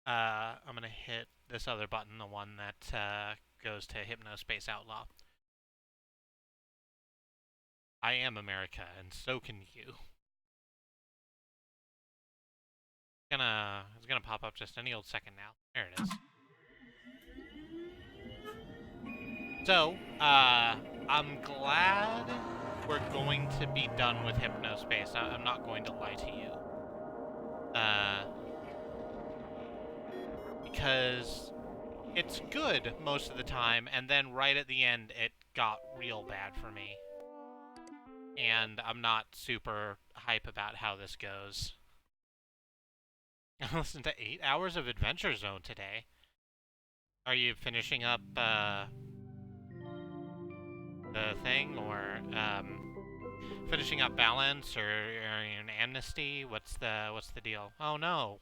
I'm gonna hit this other button, the one that goes to Hypnospace Outlaw. I am America, and so can you. It's gonna pop up just any old second now. There it is. So, I'm glad we're going to be done with Hypnospace. I'm not going to lie to you. Because it's good most of the time, and then right at the end, it got real bad for me. And I'm not super hype about how this goes. I listened to 8 hours of Adventure Zone today. Are you finishing up, the thing, or, finishing up Balance, or an Amnesty? What's the deal? Oh no.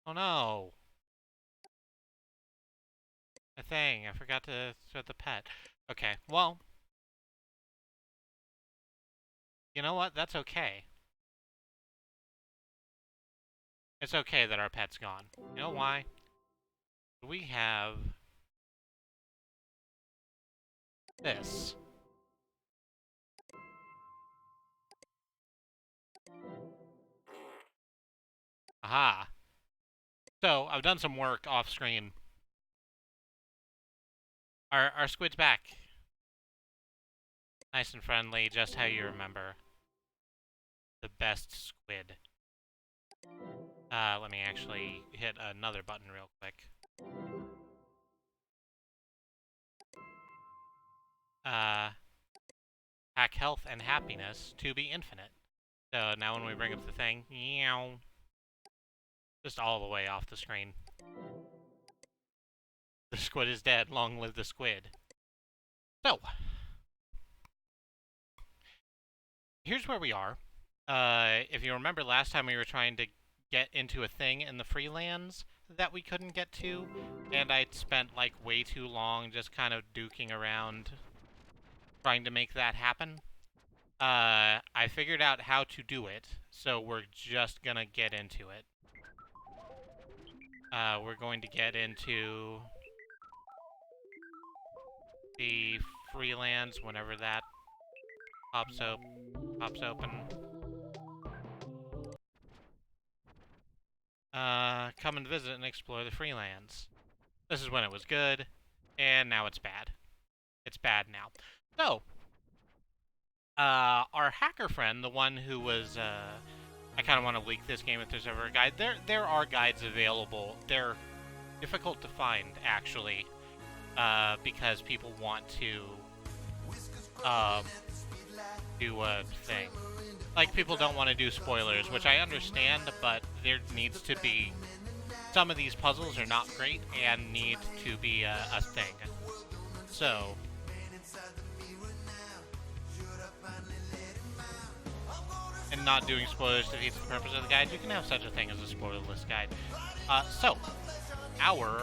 Oh no. A thing. I forgot to set the pet. Okay, well. You know what? That's okay. It's okay that our pet's gone. You know why? We have this. Aha. So, I've done some work off screen. Our squid's back. Nice and friendly, just how you remember. The best squid. Let me actually hit another button real quick. Hack health and happiness to be infinite. So now when we bring up the thing, meow, just all the way off the screen. The squid is dead. Long live the squid. So, here's where we are. If you remember last time we were trying to get into a thing in the Freelands that we couldn't get to, and I'd spent like way too long just kind of duking around trying to make that happen. I figured out how to do it, so we're just gonna get into it. We're going to get into the Freelands whenever that pops open. Come and visit and explore the Freelands. This is when it was good, and now it's bad. It's bad now. So, our hacker friend, the one who was, I kind of want to leak this game if there's ever a guide. There are guides available. They're difficult to find, actually, because people want to, do a thing. Like, people don't want to do spoilers, which I understand, but there needs to be... Some of these puzzles are not great and need to be a thing. So... And not doing spoilers defeats the purpose of the guide. You can have such a thing as a spoilerless guide. So, our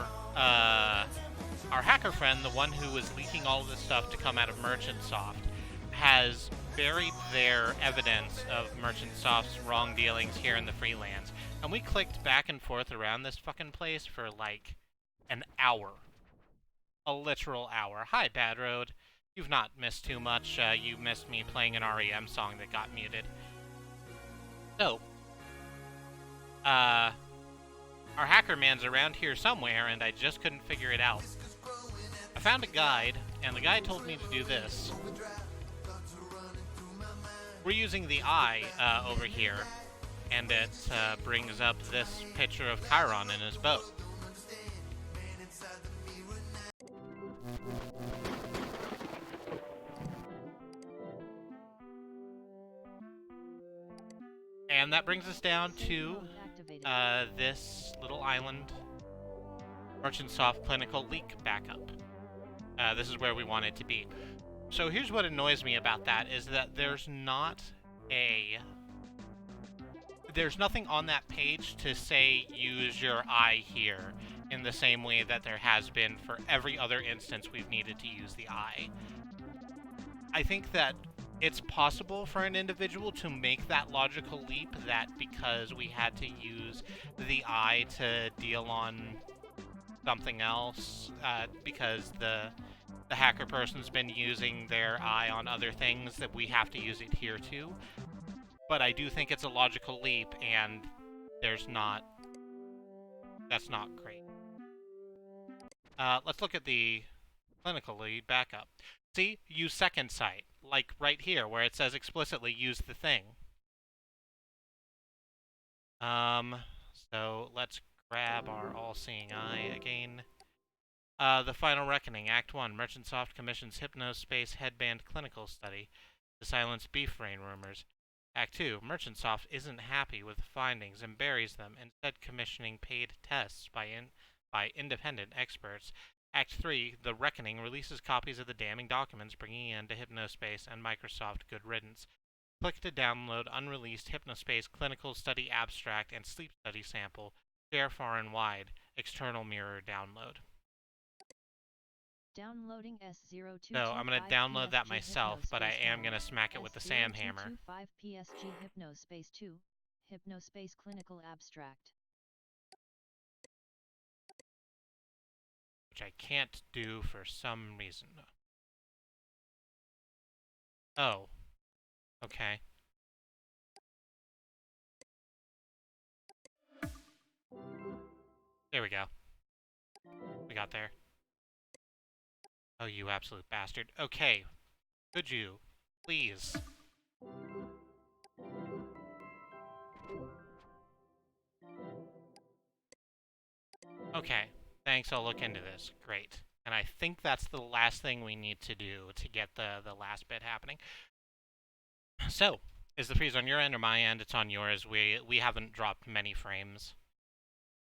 hacker friend, the one who was leaking all of this stuff to come out of Merchantsoft, has buried their evidence of Merchantsoft's wrong dealings here in the Freelands. And we clicked back and forth around this fucking place for like an hour. A literal hour. Hi, Bad Road. You've not missed too much. You missed me playing an REM song that got muted. So, our hacker man's around here somewhere, and I just couldn't figure it out. I found a guide, and the guide told me to do this. We're using the eye over here, and it brings up this picture of Chiron in his boat. And that brings us down to this little island, Merchantsoft Clinical Leak Backup. This is where we want it to be. So here's what annoys me about that, is that there's nothing on that page to say use your eye here in the same way that there has been for every other instance we've needed to use the eye. I think that It's possible for an individual to make that logical leap that because we had to use the eye to deal on something else, because the hacker person's been using their eye on other things, that we have to use it here too. But I do think it's a logical leap, and that's not great. Let's look at the clinical lead backup. See, use second sight, like right here where it says explicitly use the thing. So let's grab our all-seeing eye again. The Final Reckoning, Act 1, Merchant Soft commissions Hypnospace Headband Clinical Study to silence beef brain rumors. Act 2, Merchant Soft isn't happy with the findings and buries them, instead commissioning paid tests by independent experts. Act 3, The Reckoning releases copies of the damning documents, bringing in to Hypnospace and Microsoft good riddance. Click to download unreleased Hypnospace Clinical Study Abstract and Sleep Study Sample. Share far and wide. External mirror download. Downloading S0225 So I'm going to download that myself, but I am going to smack it with the SAM hammer. S0225 PSG Hypnospace 2, Hypnospace Clinical Abstract. Which I can't do for some reason. Oh. Okay. There we go. We got there. Oh, you absolute bastard. Okay. Could you, please? Okay. Thanks, I'll look into this. Great. And I think that's the last thing we need to do to get the last bit happening. So, is the freeze on your end or my end? It's on yours. We haven't dropped many frames.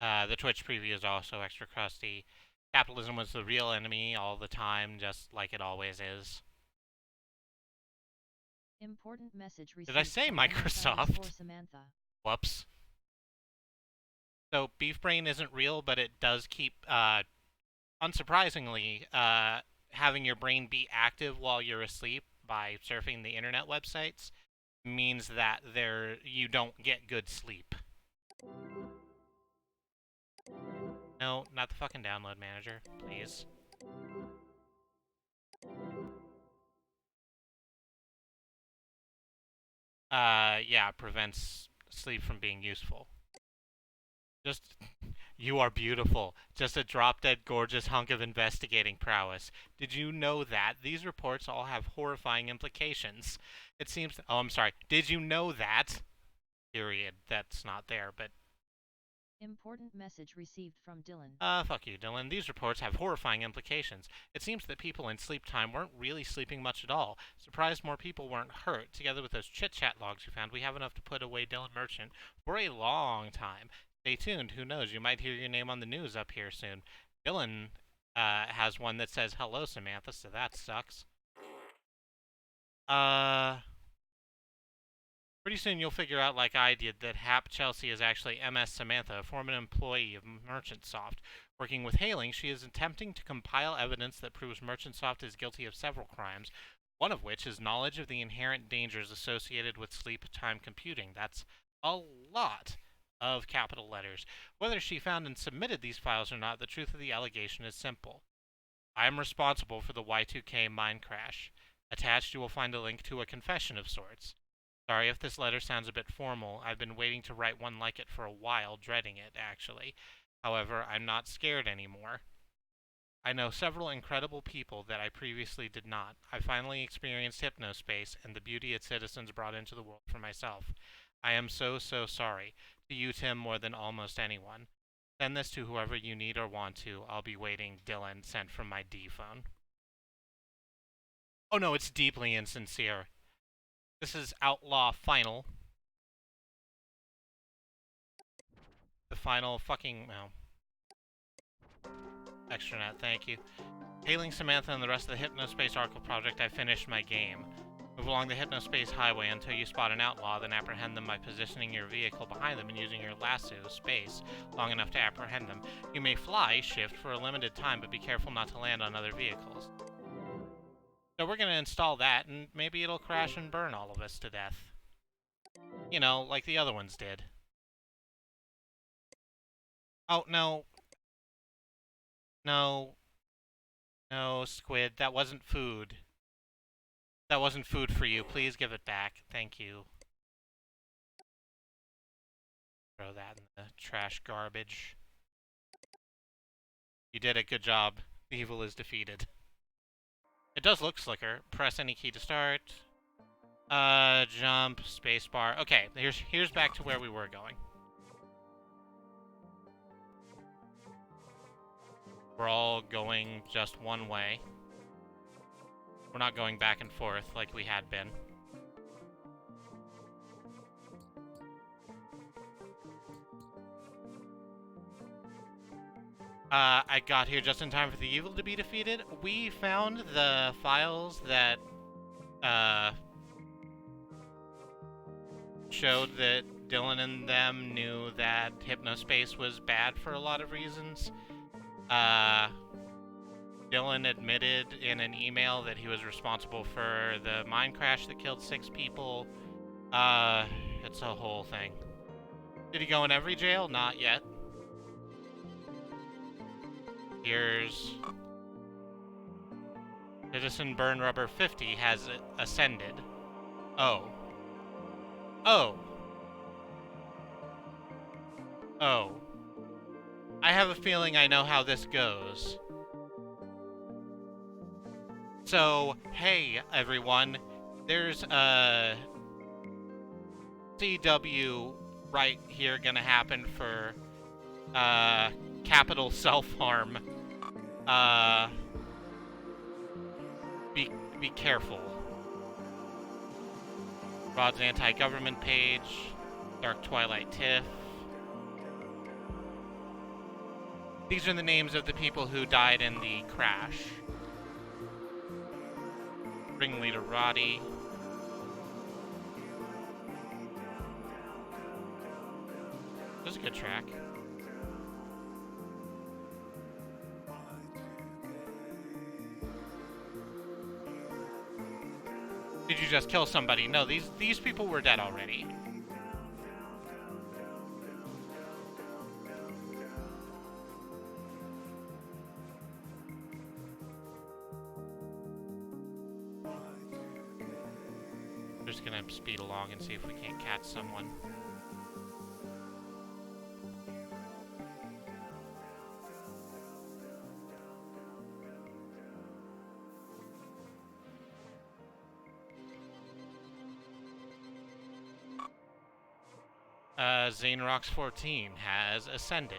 The Twitch preview is also extra crusty. Capitalism was the real enemy all the time, just like it always is. Important message received. Did I say Microsoft? Whoops. So beef brain isn't real, but it does keep, unsurprisingly, having your brain be active while you're asleep by surfing the internet websites means that you don't get good sleep. No, not the fucking download manager, please. Yeah, prevents sleep from being useful. Just, you are beautiful. Just a drop-dead gorgeous hunk of investigating prowess. Did you know that? These reports all have horrifying implications. It seems... Oh, I'm sorry. Did you know that? Period. That's not there, but... Important message received from Dylan. Fuck you, Dylan. These reports have horrifying implications. It seems that people in sleep time weren't really sleeping much at all. Surprised more people weren't hurt. Together with those chit-chat logs you found, we have enough to put away Dylan Merchant for a long time. Stay tuned. Who knows? You might hear your name on the news up here soon. Dylan has one that says, "Hello, Samantha," so that sucks. Pretty soon you'll figure out, like I did, that Hap Chelsea is actually MS Samantha, a former employee of Merchant Soft. Working with Hailing, she is attempting to compile evidence that proves Merchant Soft is guilty of several crimes, one of which is knowledge of the inherent dangers associated with sleep time computing. That's a lot of capital letters. Whether she found and submitted these files or not, the truth of the allegation is simple. I am responsible for the Y2K mine crash. Attached, you will find a link to a confession of sorts. Sorry if this letter sounds a bit formal. I've been waiting to write one like it for a while, dreading it, actually. However, I'm not scared anymore. I know several incredible people that I previously did not. I finally experienced Hypnospace and the beauty its citizens brought into the world for myself. I am so sorry. To you, Tim, more than almost anyone. Send this to whoever you need or want to. I'll be waiting. Dylan, sent from my D phone. Oh no, it's deeply insincere. This is Outlaw Final. The final fucking... Oh. Extranet, thank you. Hailing Samantha and the rest of the Hypnospace Oracle project, I finished my game. Move along the Hypnospace highway until you spot an outlaw, then apprehend them by positioning your vehicle behind them and using your lasso space long enough to apprehend them. You may fly shift for a limited time, but be careful not to land on other vehicles. So we're gonna install that, and maybe it'll crash and burn all of us to death. You know, like the other ones did. Oh, no. No. No, Squid, that wasn't food. That wasn't food for you. Please give it back. Thank you. Throw that in the trash garbage. You did a good job. Evil is defeated. It does look slicker. Press any key to start. Jump, spacebar. Okay, here's back to where we were going. We're all going just one way. We're not going back and forth like we had been. I got here just in time for the evil to be defeated. We found the files that, showed that Dylan and them knew that Hypnospace was bad for a lot of reasons. Dylan admitted in an email that he was responsible for the mine crash that killed 6 people. It's a whole thing. Did he go in every jail? Not yet. Here's... Citizen Burn Rubber 50 has ascended. Oh. Oh. Oh. I have a feeling I know how this goes. So, hey, everyone. There's a CW right here gonna happen for, capital self-harm. Be careful. Rod's anti-government page. Dark Twilight Tiff. These are the names of the people who died in the crash. Ringleader Roddy. This is a good track. Did you just kill somebody? No, these people were dead already. We're just gonna speed along and see if we can't catch someone. Zanerox 14 has ascended.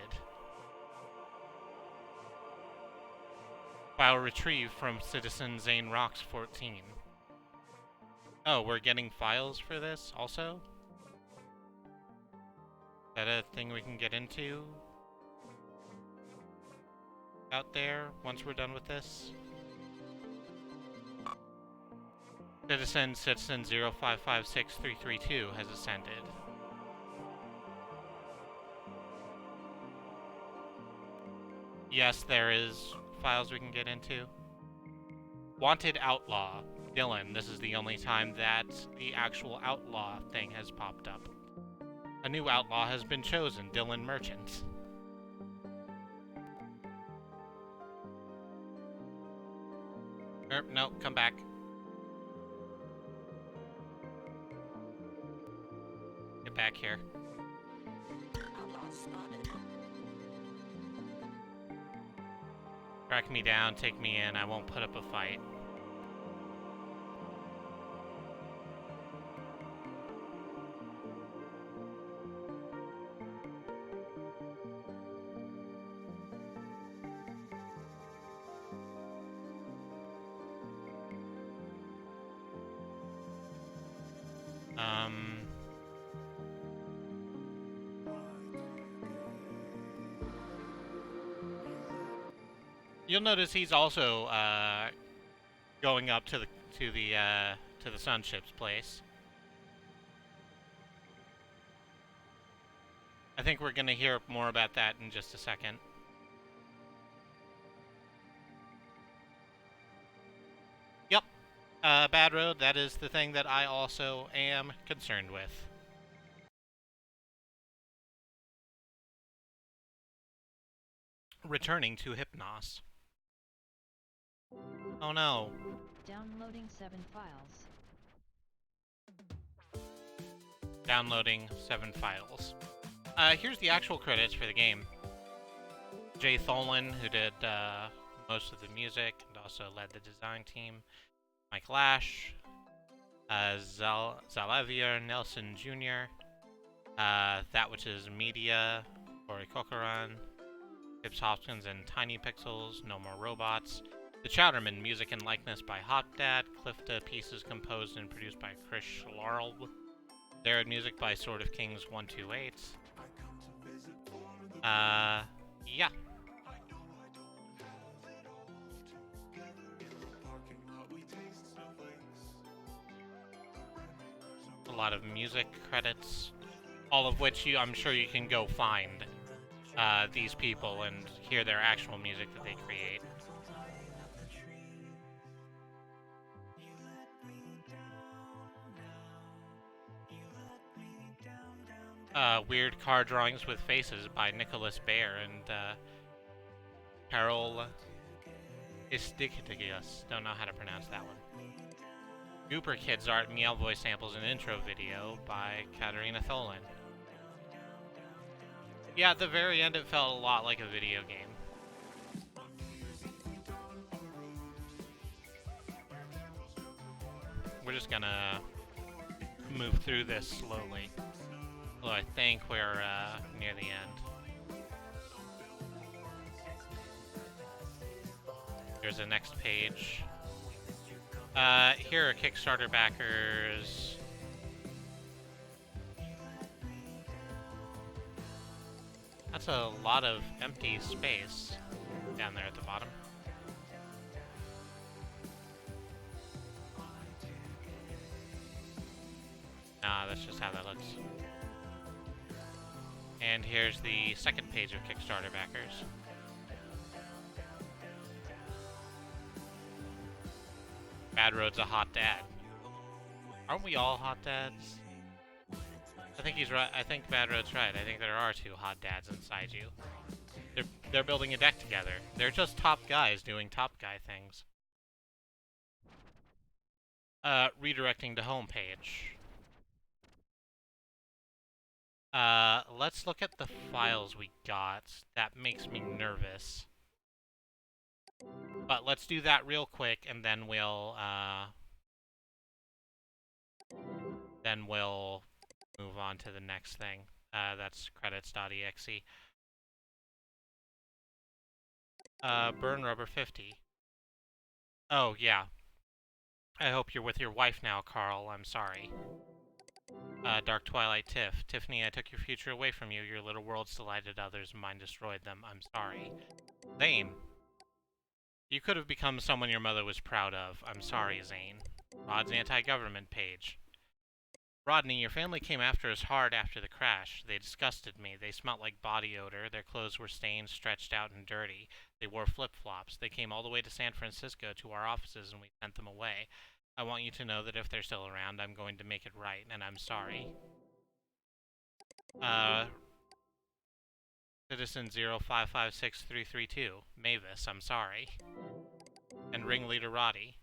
File retrieved from Citizen Zanerox 14. Oh, we're getting files for this also? Is that a thing we can get into? Out there, once we're done with this? Citizen 0556332 has ascended. Yes, there is files we can get into. Wanted Outlaw. Dylan, this is the only time that the actual outlaw thing has popped up. A new outlaw has been chosen, Dylan Merchant. No, come back. Get back here. Outlaw spotted. Track me down, take me in, I won't put up a fight. You'll notice he's also going up to the SunChips Place. I think we're gonna hear more about that in just a second. Yep, bad road. That is the thing that I also am concerned with. Returning to Hypnos. Oh no. Downloading 7 files. Downloading 7 files. Here's the actual credits for the game. Jay Tholen, who did most of the music and also led the design team. Mike Lash. Xalavier Nelson Jr. That Which Is Media. Corey Cochran. Tips Hopkins and Tiny Pixels. No More Robots. The Chowderman, music and likeness by Hopdad. Clifta, pieces composed and produced by Chris Schlarl. There, music by Sword of Kings 128. Yeah. A lot of music credits, all of which I'm sure you can go find these people and hear their actual music that they create. Weird car drawings with faces by Nicholas Baer and Carol Istikitigius. Don't know how to pronounce that one. Gooper Kids art, Meow voice samples, and intro video by Katarina Tholen. Yeah, at the very end it felt a lot like a video game. We're just gonna move through this slowly. Although I think we're near the end. There's a next page. Here are Kickstarter backers. That's a lot of empty space down there at the bottom. Nah, that's just how that looks. And here's the second page of Kickstarter backers. Bad Road's a hot dad. Aren't we all hot dads? I think he's right. I think Bad Road's right. I think there are 2 hot dads inside you. They're building a deck together. They're just top guys doing top guy things. Redirecting to homepage. Let's look at the files we got. That makes me nervous. But let's do that real quick, and then we'll move on to the next thing. That's credits.exe. Burn Rubber 50. Oh, yeah. I hope you're with your wife now, Carl. I'm sorry. Dark Twilight Tiff. Tiffany, I took your future away from you. Your little worlds delighted others, mine destroyed them. I'm sorry. Zane. You could have become someone your mother was proud of. I'm sorry, Zane. Rod's anti-government page. Rodney, your family came after us hard after the crash. They disgusted me. They smelt like body odor. Their clothes were stained, stretched out, and dirty. They wore flip-flops. They came all the way to San Francisco to our offices, and we sent them away. I want you to know that if they're still around, I'm going to make it right, and I'm sorry. Citizen 0556332. Mavis, I'm sorry. And ringleader Roddy.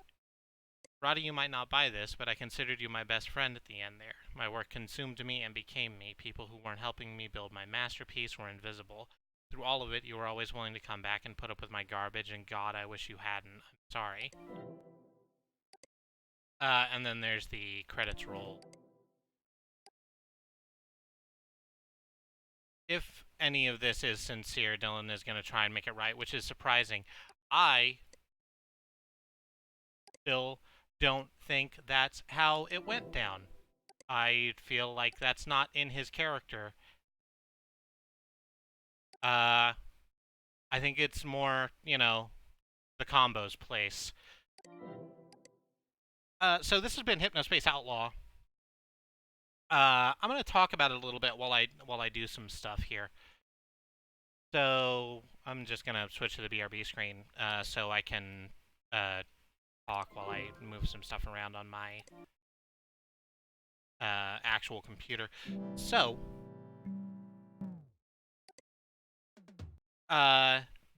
Roddy, you might not buy this, but I considered you my best friend at the end there. My work consumed me and became me. People who weren't helping me build my masterpiece were invisible. Through all of it, you were always willing to come back and put up with my garbage, and God, I wish you hadn't. I'm sorry. And then there's the credits roll. If any of this is sincere, Dylan is going to try and make it right, which is surprising. I still don't think that's how it went down. I feel like that's not in his character. I think it's more, you know, the combos place. So this has been Hypnospace Outlaw. I'm going to talk about it a little bit while I do some stuff here. So I'm just going to switch to the BRB screen so I can talk while I move some stuff around on my actual computer. So,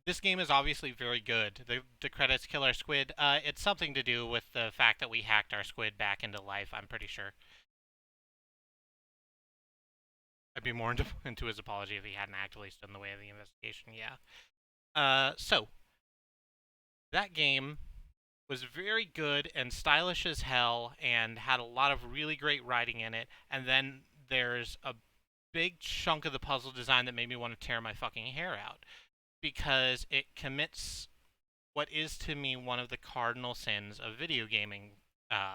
this game is obviously very good. The credits kill our squid. It's something to do with the fact that we hacked our squid back into life, I'm pretty sure. I'd be more into his apology if he hadn't actually stood in the way of the investigation, yeah. So, that game was very good and stylish as hell and had a lot of really great writing in it, and then there's a big chunk of the puzzle design that made me want to tear my fucking hair out, because it commits what is to me one of the cardinal sins of video gaming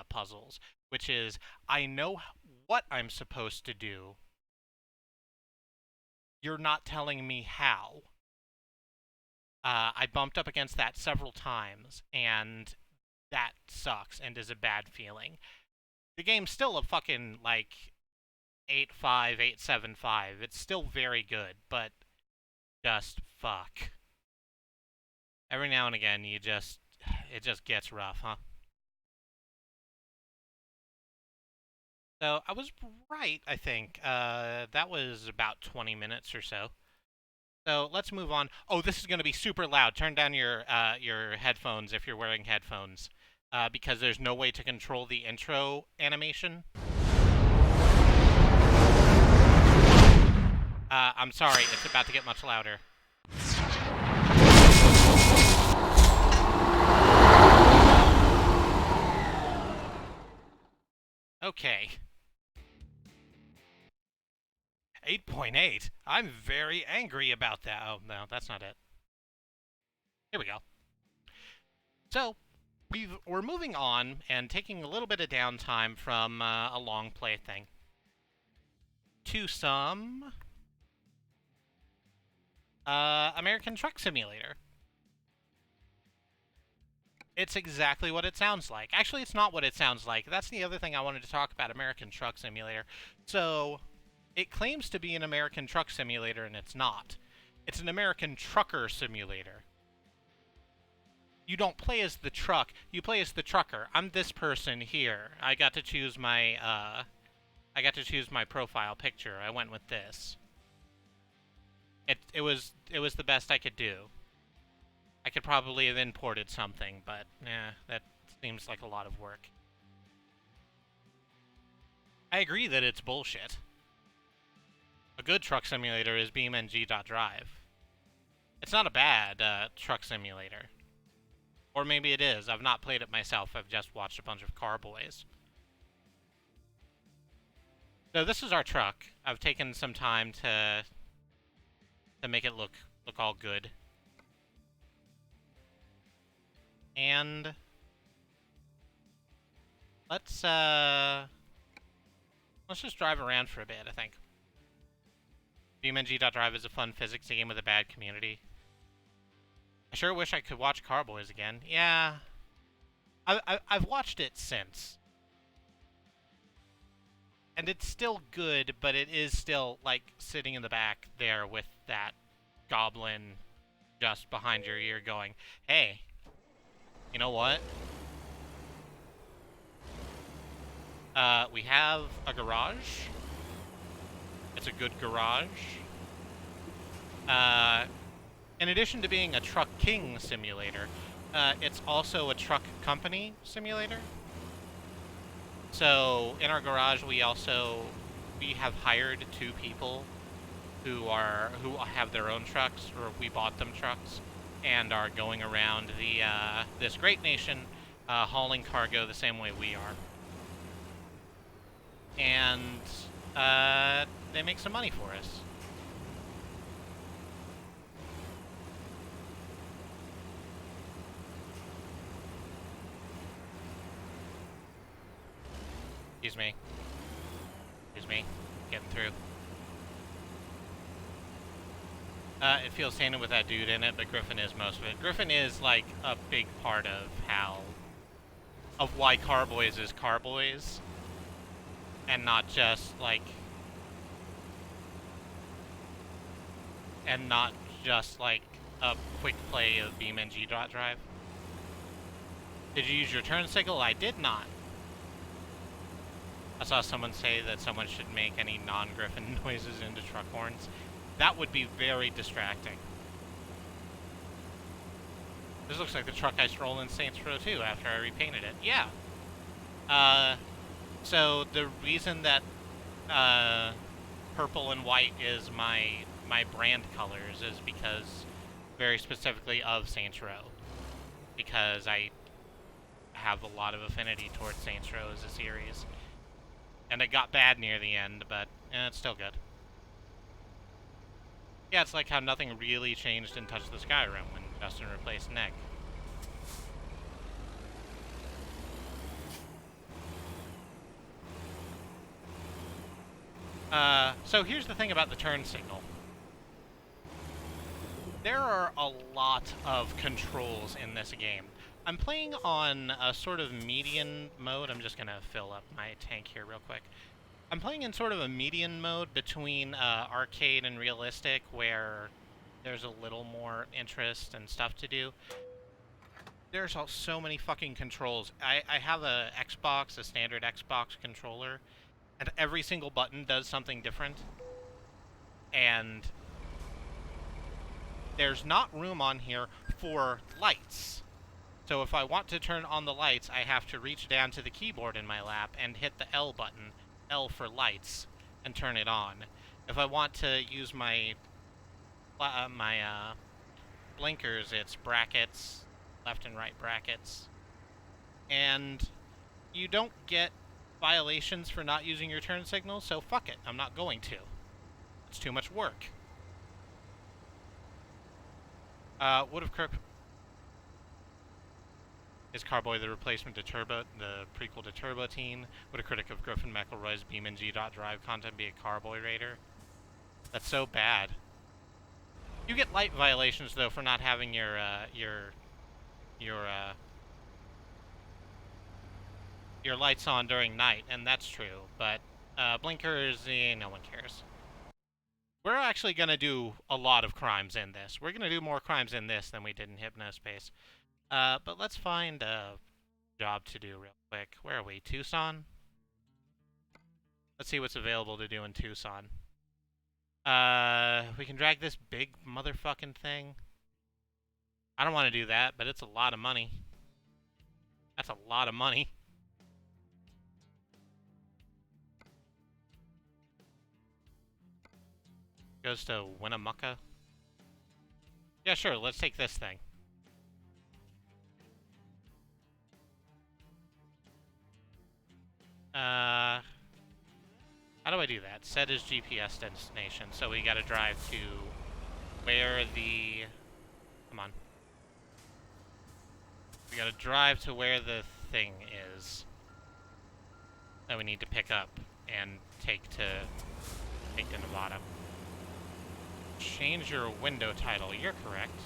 puzzles, which is I know what I'm supposed to do. You're not telling me how. I bumped up against that several times, and that sucks and is a bad feeling. The game's still a fucking, like, 8.5, 8.75. It's still very good, but just fuck. Every now and again, it just gets rough, huh? So, I was right, I think. That was about 20 minutes or so. So, let's move on. Oh, this is going to be super loud. Turn down your headphones if you're wearing headphones, because there's no way to control the intro animation. I'm sorry, it's about to get much louder. Okay. 8.8. I'm very angry about that. Oh, no, that's not it. Here we go. So, we're moving on and taking a little bit of downtime from a long play thing to some American Truck Simulator. It's exactly what it sounds like. Actually, it's not what it sounds like. That's the other thing I wanted to talk about American Truck Simulator. So, it claims to be an American Truck Simulator, and it's not. It's an American Trucker Simulator. You don't play as the truck, you play as the trucker. I'm this person here. I got to choose my profile picture. I went with this. It was the best I could do. I could probably have imported something, but that seems like a lot of work. I agree that it's bullshit. A good truck simulator is BeamNG.drive. It's not a bad truck simulator. Or maybe it is. I've not played it myself. I've just watched a bunch of Carboys. So this is our truck. I've taken some time to make it look all good. And let's just drive around for a bit, I think. BeamNG.drive is a fun physics game with a bad community. I sure wish I could watch Carboys again. Yeah. I've watched it since. And it's still good, but it is still, like, sitting in the back there with that goblin just behind your ear going, hey, you know what? We have a garage. It's a good garage. In addition to being a truck king simulator, it's also a truck company simulator. So in our garage, we have hired 2 people who have their own trucks, or we bought them trucks, and are going around this great nation, hauling cargo the same way we are. And they make some money for us. Excuse me. Excuse me. Getting through. It feels standing with that dude in it, but Griffin is most of it. Griffin is, like, a big part of why Carboys is Carboys. And not just, like... And not just, like, a quick play of BeamNG.drive. Did you use your turn signal? I did not. I saw someone say that someone should make any non-Griffin noises into truck horns. That would be very distracting. This looks like the truck I stole in Saints Row 2 after I repainted it. Yeah. So the reason that purple and white is my brand colors is because, very specifically, of Saints Row. Because I have a lot of affinity towards Saints Row as a series. And it got bad near the end, but it's still good. Yeah, it's like how nothing really changed in Touch the Sky Room when Justin replaced Nick. So here's the thing about the turn signal. There are a lot of controls in this game. I'm playing on a sort of median mode. I'm just gonna fill up my tank here real quick. I'm playing in sort of a median mode between arcade and realistic, where there's a little more interest and stuff to do. There's so many fucking controls. I have a Xbox, a standard Xbox controller, and every single button does something different. And there's not room on here for lights. So if I want to turn on the lights, I have to reach down to the keyboard in my lap and hit the L button, L for lights, and turn it on. If I want to use my blinkers, it's brackets, left and right brackets. And you don't get violations for not using your turn signal, so fuck it, I'm not going to. It's too much work. Would have Kirk... Is Carboy the replacement to Turbo, the prequel to Turbo Teen? Would a critic of Griffin McElroy's Beam and G.Drive content be a Carboy Raider? That's so bad. You get light violations, though, for not having your lights on during night, and that's true, but blinkers, no one cares. We're actually going to do a lot of crimes in this. We're going to do more crimes in this than we did in Hypnospace. But let's find a job to do real quick. Where are we? Tucson? Let's see what's available to do in Tucson. We can drag this big motherfucking thing. I don't want to do that, but it's a lot of money. That's a lot of money. Goes to Winnemucca. Yeah, sure, let's take this thing. How do I do that? Set as GPS destination. So we gotta drive to where the... Come on. We gotta drive to where the thing is that we need to pick up and take to Nevada. Change your window title. You're correct.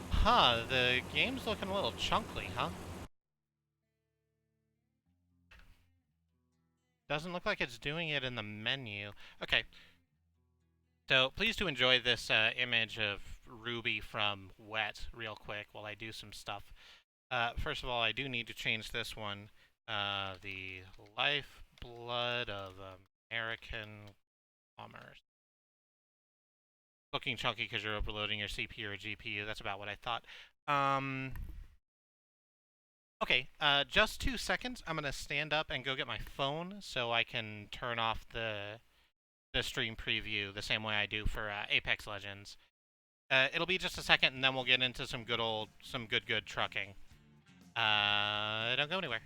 Huh, the game's looking a little chunky, huh? Doesn't look like it's doing it in the menu. Okay. So, please do enjoy this image of Ruby from Wet real quick while I do some stuff. First of all, I do need to change this one. The lifeblood of American commerce. Looking chunky because you're overloading your CPU or GPU. That's about what I thought. Okay, just 2 seconds. I'm gonna stand up and go get my phone so I can turn off the stream preview the same way I do for Apex Legends. It'll be just a second, and then we'll get into some good trucking. Don't go anywhere.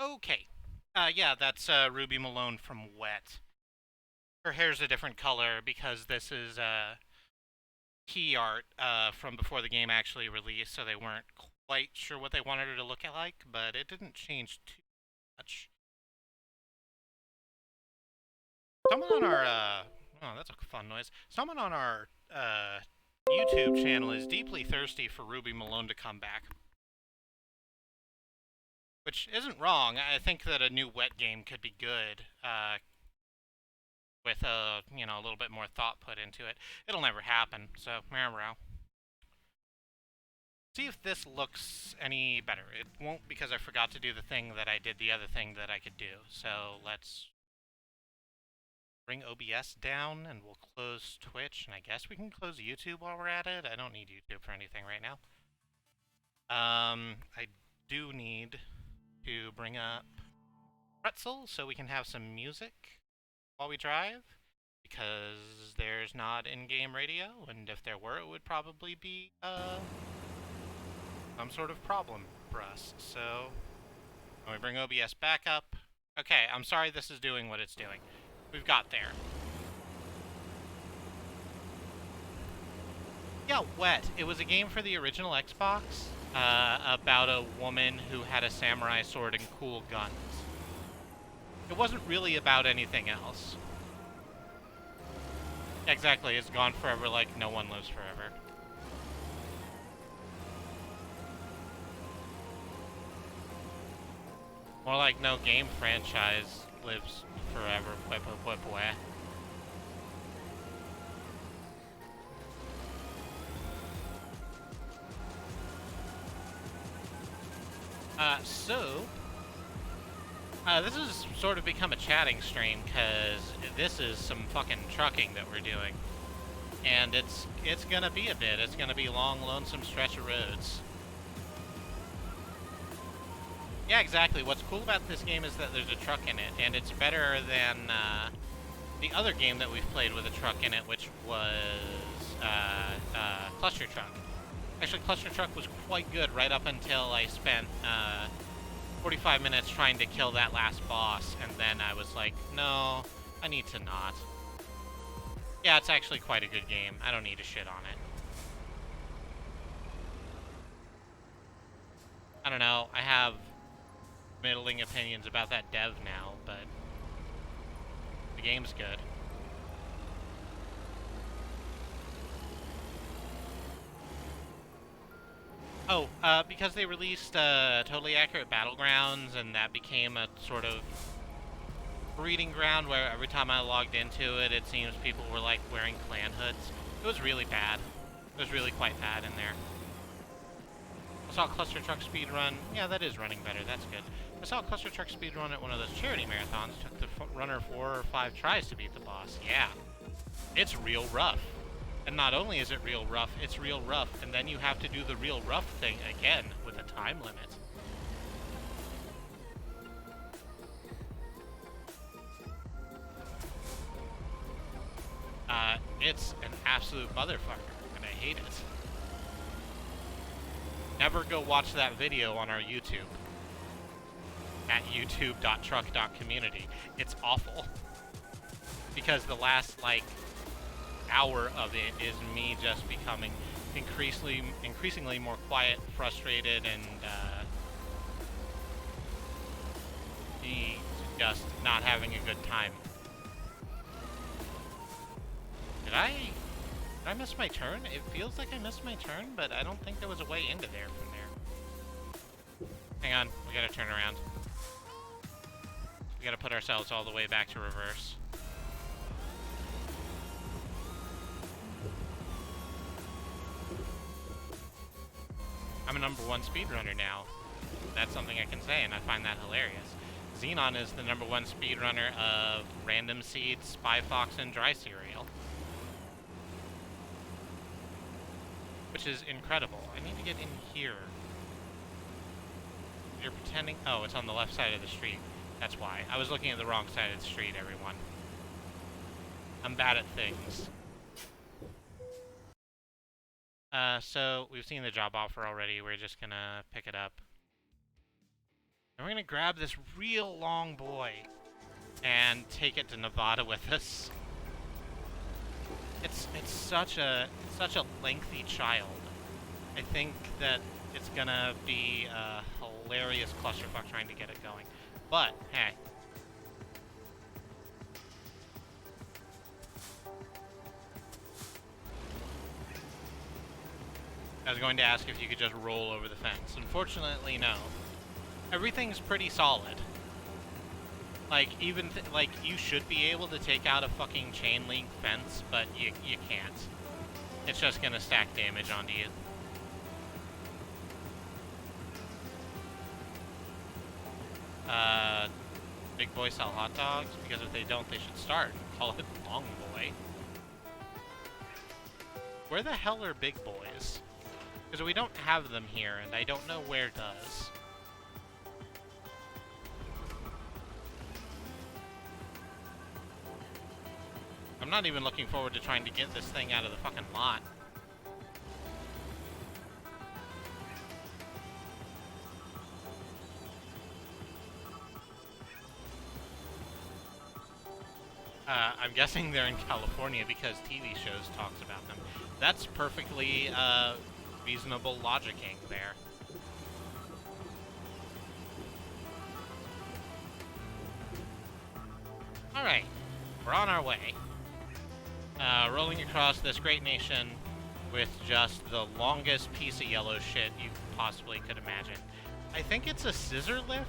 Okay. Yeah, that's Ruby Malone from Wet. Her hair's a different color because this is key art from before the game actually released, so they weren't quite sure what they wanted her to look like, but it didn't change too much. Someone on our oh, that's a fun noise. Someone on our YouTube channel is deeply thirsty for Ruby Malone to come back. Which isn't wrong. I think that a new Wet game could be good, with a a little bit more thought put into it. It'll never happen, so meow. See if this looks any better. It won't because I forgot to do the thing that I did the other thing that I could do. So let's bring OBS down and we'll close Twitch, and I guess we can close YouTube while we're at it. I don't need YouTube for anything right now. I do need to bring up Pretzel so we can have some music while we drive, because there's not in-game radio, and if there were, it would probably be some sort of problem for us. So when we bring OBS back up, okay, I'm sorry this is doing what it's doing. We've got there. Yeah, Wet. It was a game for the original Xbox about a woman who had a samurai sword and cool guns. It wasn't really about anything else. Exactly, it's gone forever like no one lives forever. More like no game franchise lives forever. This has sort of become a chatting stream, because this is some fucking trucking that we're doing. And it's gonna be a bit. It's gonna be a long, lonesome stretch of roads. Yeah, exactly. What's cool about this game is that there's a truck in it, and it's better than the other game that we've played with a truck in it, which was Cluster Truck. Actually, Cluster Truck was quite good right up until I spent 45 minutes trying to kill that last boss, and then I was like, no, I need to not. Yeah, it's actually quite a good game. I don't need to shit on it. I don't know. I have middling opinions about that dev now, but the game's good. Oh, because they released Totally Accurate Battlegrounds, and that became a sort of breeding ground where every time I logged into it, it seems people were like wearing clan hoods. It was really bad. It was really quite bad in there. I saw Cluster Truck speedrun. Yeah, that is running better. That's good. I saw Cluster Truck speedrun at one of those charity marathons. Took the runner 4 or 5 tries to beat the boss. Yeah. It's real rough. And not only is it real rough, it's real rough, and then you have to do the real rough thing again with a time limit. It's an absolute motherfucker, and I hate it. Never go watch that video on our YouTube. At youtube.truck.community. It's awful. Because the last, like, hour of it is me just becoming increasingly more quiet, frustrated, and me just not having a good time. Did I miss my turn? It feels like I missed my turn, but I don't think there was a way into there from there. Hang on, we gotta turn around. We gotta put ourselves all the way back to reverse. I'm a #1 speedrunner now. That's something I can say, and I find that hilarious. Xenon is the #1 speedrunner of Random Seeds, Spy Fox, and Dry Cereal. Which is incredible. I need to get in here. You're pretending... Oh, it's on the left side of the street. That's why. I was looking at the wrong side of the street, everyone. I'm bad at things. So, we've seen the job offer already. We're just gonna pick it up. And we're gonna grab this real long boy and take it to Nevada with us. It's such a lengthy child. I think that it's gonna be a hilarious clusterfuck trying to get it going. But hey. I was going to ask if you could just roll over the fence. Unfortunately, no. Everything's pretty solid. Like, even, like, you should be able to take out a fucking chain link fence, but you can't. It's just gonna stack damage onto you. Big boy sell hot dogs? Because if they don't, they should start. Call it Long Boy. Where the hell are big boys? Because we don't have them here, and I don't know where does. I'm not even looking forward to trying to get this thing out of the fucking lot. I'm guessing they're in California because TV shows talks about them. That's perfectly reasonable logicking there. Alright, we're on our way. Rolling across this great nation with just the longest piece of yellow shit you possibly could imagine. I think it's a scissor lift?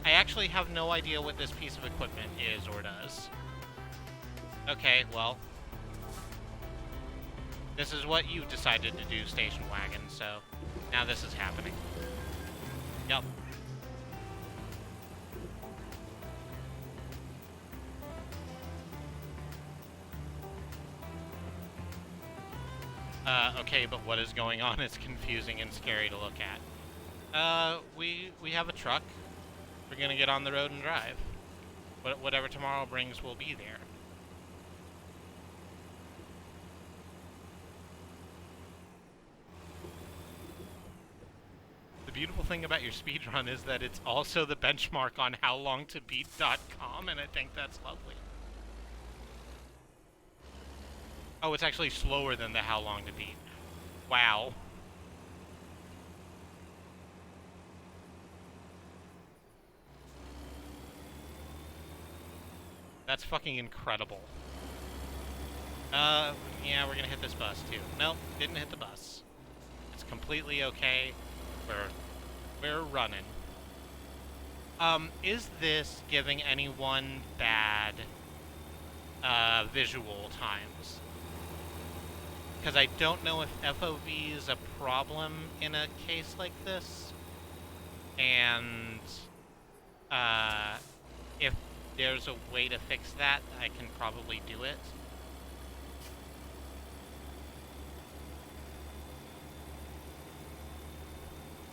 I actually have no idea what this piece of equipment is or does. Okay, well. This is what you decided to do, station wagon, so now this is happening. Yep. Okay, but what is going on? It's confusing and scary to look at. We have a truck. We're gonna get on the road and drive. Whatever tomorrow brings, will be there. The beautiful thing about your speedrun is that it's also the benchmark on howlongtobeat.com, and I think that's lovely. Oh, it's actually slower than the How Long to Beat. Wow. That's fucking incredible. Yeah, we're gonna hit this bus too. Nope, didn't hit the bus. It's completely okay. We're running. Is this giving anyone bad visual times? Because I don't know if FOV is a problem in a case like this. And if there's a way to fix that, I can probably do it.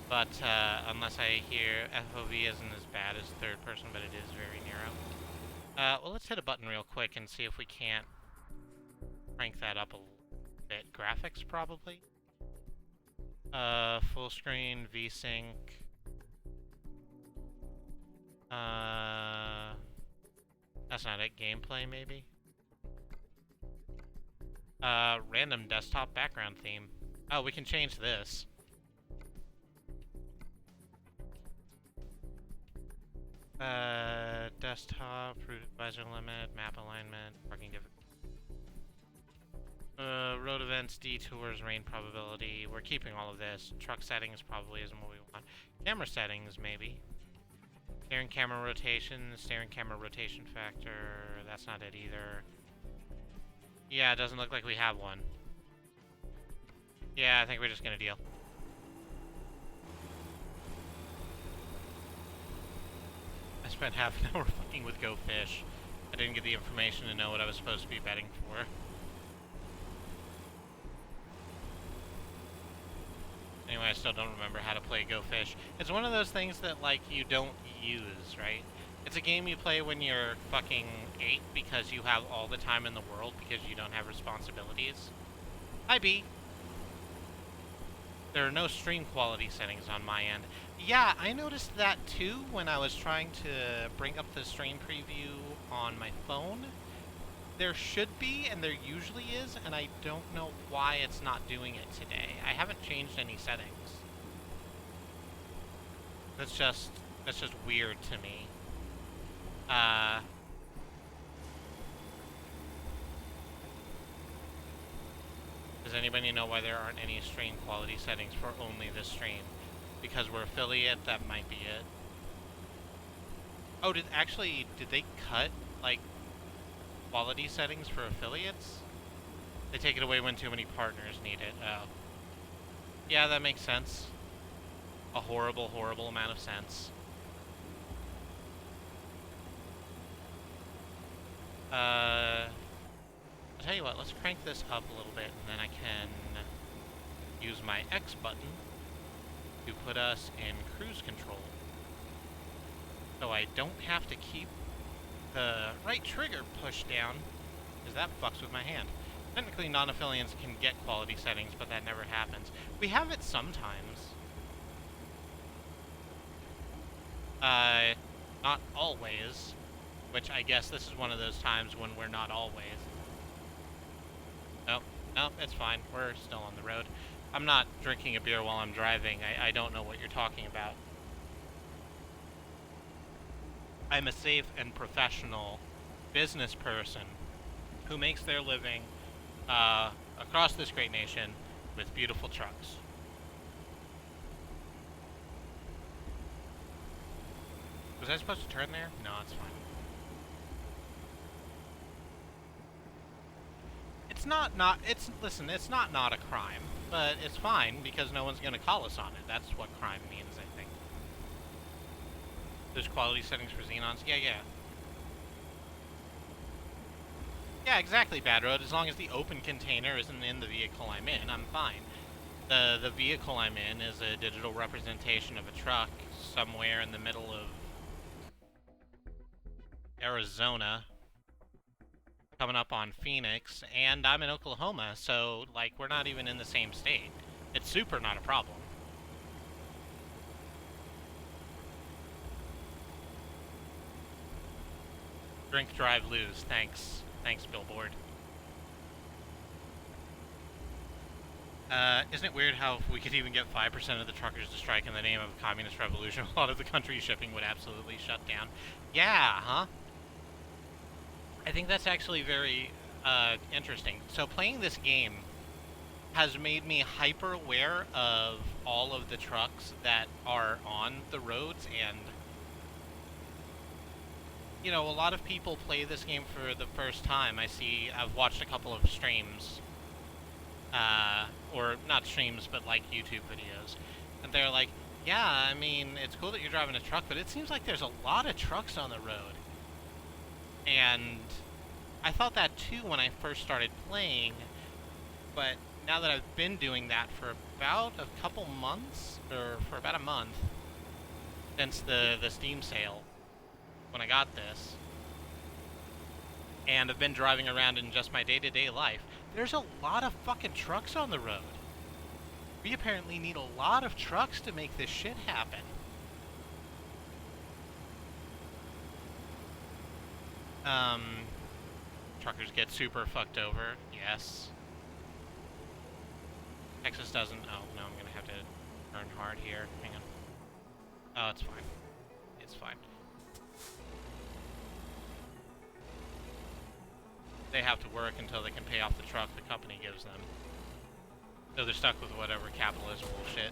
But unless I hear FOV isn't as bad as third person, but it is very narrow. Well, let's hit a button real quick and see if we can't crank that up a bit. Graphics, probably. Full screen, VSync. That's not it. Gameplay, maybe? Random desktop background theme. Oh, we can change this. Desktop, root advisor limit, map alignment, parking difficulty. Road events, detours, rain probability. We're keeping all of this. Truck settings probably isn't what we want. Camera settings, maybe. Steering camera rotation factor. That's not it either. Yeah, it doesn't look like we have one. Yeah, I think we're just gonna deal. I spent half an hour fucking with Go Fish. I didn't get the information to know what I was supposed to be betting for. Anyway, I still don't remember how to play Go Fish. It's one of those things that, like, you don't use, right? It's a game you play when you're fucking 8 because you have all the time in the world because you don't have responsibilities. Hi, B. There are no stream quality settings on my end. Yeah, I noticed that too when I was trying to bring up the stream preview on my phone. There should be, and there usually is, and I don't know why it's not doing it today. I haven't changed any settings. That's just weird to me. Does anybody know why there aren't any stream quality settings for only this stream? Because we're affiliate, that might be it. Oh, did they cut, like, quality settings for affiliates? They take it away when too many partners need it. Oh. Yeah, that makes sense. A horrible, horrible amount of sense. I'll tell you what, let's crank this up a little bit, and then I can use my X button to put us in cruise control. So I don't have to keep the right trigger pushed down, because that fucks with my hand. Technically, non-affiliates can get quality settings, but that never happens. We have it sometimes. Not always, which I guess this is one of those times when we're not always. Nope, it's fine. We're still on the road. I'm not drinking a beer while I'm driving. I don't know what you're talking about. I'm a safe and professional business person who makes their living across this great nation with beautiful trucks. Was I supposed to turn there? No, it's fine. Listen, it's not a crime, but it's fine because no one's gonna call us on it. That's what crime means, I think. There's quality settings for Xenons? Yeah. Yeah, exactly, Bad Road. As long as the open container isn't in the vehicle I'm in, I'm fine. The vehicle I'm in is a digital representation of a truck somewhere in the middle of Arizona, coming up on Phoenix, and I'm in Oklahoma, so, like, we're not even in the same state. It's super not a problem. Drink, drive, lose. Thanks, Billboard. Isn't it weird how if we could even get 5% of the truckers to strike in the name of a communist revolution, a lot of the country's shipping would absolutely shut down? Yeah, huh? I think that's actually very interesting. So playing this game has made me hyper aware of all of the trucks that are on the roads, and you know, a lot of people play this game for the first time. I've watched a couple of streams, or not streams, but like YouTube videos, and they're like, yeah, I mean, it's cool that you're driving a truck, but it seems like there's a lot of trucks on the road. And I thought that too when I first started playing, but now that I've been doing that for about a couple months, or for about a month, since the Steam sale, when I got this, and I've been driving around in just my day-to-day life, there's a lot of fucking trucks on the road. We apparently need a lot of trucks to make this shit happen. Truckers get super fucked over, yes. Texas doesn't. Oh, no, I'm gonna have to turn hard here. Hang on. Oh, it's fine. It's fine. They have to work until they can pay off the truck the company gives them. So they're stuck with whatever capitalist bullshit.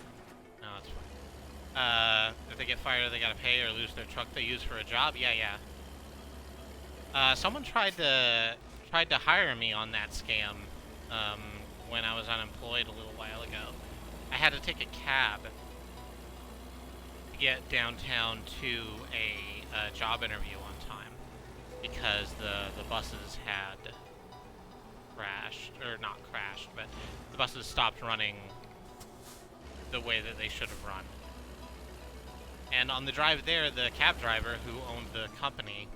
No, it's fine. If they get fired, they gotta pay or lose their truck they use for a job? Yeah. Someone tried to hire me on that scam when I was unemployed a little while ago. I had to take a cab to get downtown to a job interview on time because the buses had crashed, or not crashed, but the buses stopped running the way that they should have run. And on the drive there, the cab driver who owned the company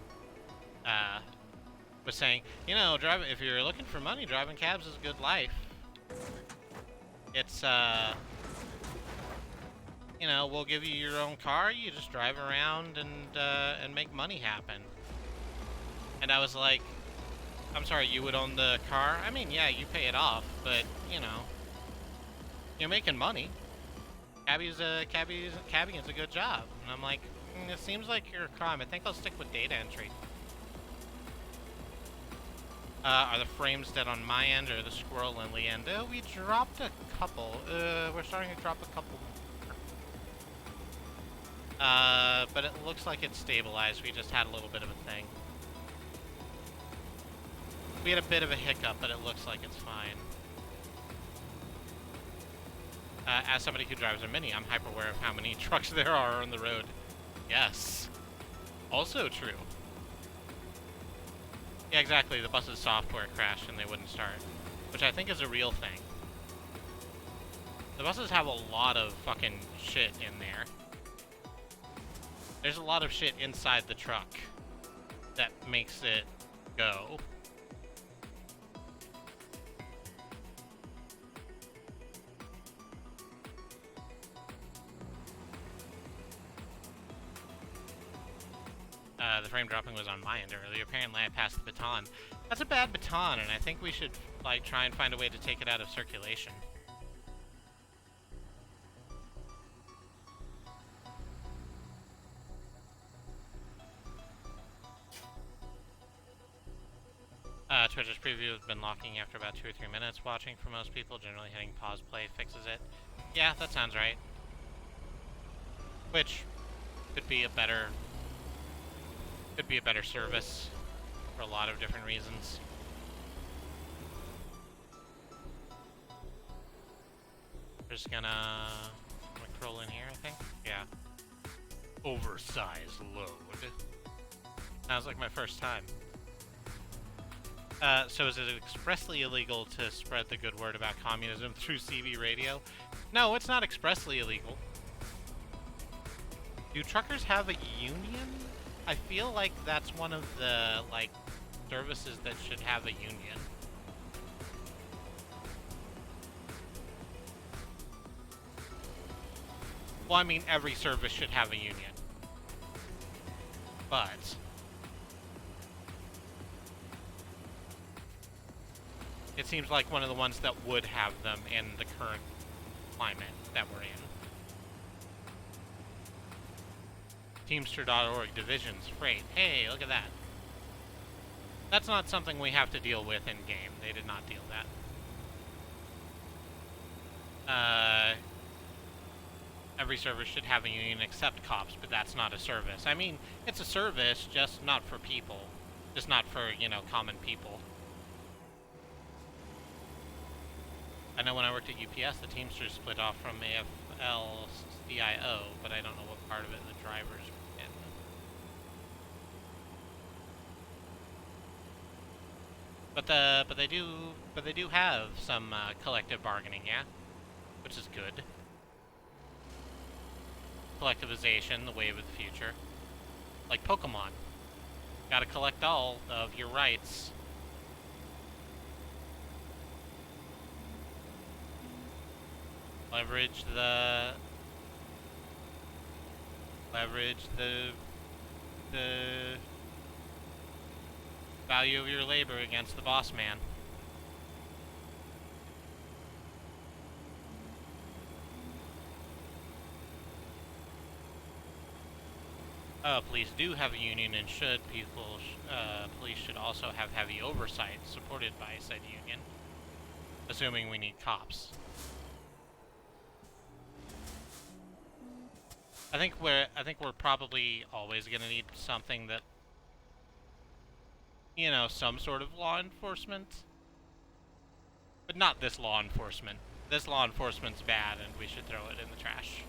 was saying, you know, if you're looking for money, driving cabs is a good life. It's you know, we'll give you your own car. You just drive around and make money happen. And I was like, I'm sorry, you would own the car? I mean, yeah, you pay it off, but, you know, you're making money. Cabbing is a good job. And I'm like, it seems like you're a crime. I think I'll stick with data entry. Are the frames dead on my end or the squirrel in the end? We dropped a couple. We're starting to drop a couple more. But it looks like it's stabilized. We just had a little bit of a thing. We had a bit of a hiccup, but it looks like it's fine. As somebody who drives a Mini, I'm hyper aware of how many trucks there are on the road. Yes. Also true. Yeah, exactly. The bus's software crashed and they wouldn't start. Which I think is a real thing. The buses have a lot of fucking shit in there. There's a lot of shit inside the truck that makes it go. The frame dropping was on my end earlier. Apparently I passed the baton. That's a bad baton, and I think we should, like, try and find a way to take it out of circulation. Twitch's preview has been locking after about 2 or 3 minutes watching for most people. Generally hitting pause play fixes it. Yeah, that sounds right. Which could be a better service for a lot of different reasons. We're just gonna crawl in here, I think. Yeah. Oversized load. Sounds like my first time. So is it expressly illegal to spread the good word about communism through CB radio? No, it's not expressly illegal. Do truckers have a union? I feel like that's one of the, like, services that should have a union. Well, I mean, every service should have a union. But it seems like one of the ones that would have them in the current climate that we're in. Teamster.org divisions freight. Hey, look at that. That's not something we have to deal with in game. They did not deal that. Every service should have a union except cops, but that's not a service. I mean, it's a service, just not for people. Just not for, you know, common people. I know when I worked at UPS, the Teamsters split off from AFL-CIO, but I don't know what part of it the drivers were in. But they do have some collective bargaining, yeah, which is good. Collectivization, the wave of the future, like Pokemon. Gotta collect all of your rights. Leverage the value of your labor against the boss man. Police do have a union and police should also have heavy oversight supported by said union, assuming we need cops. I think we're probably always gonna need something that, you know, some sort of law enforcement. But not this law enforcement. This law enforcement's bad and we should throw it in the trash.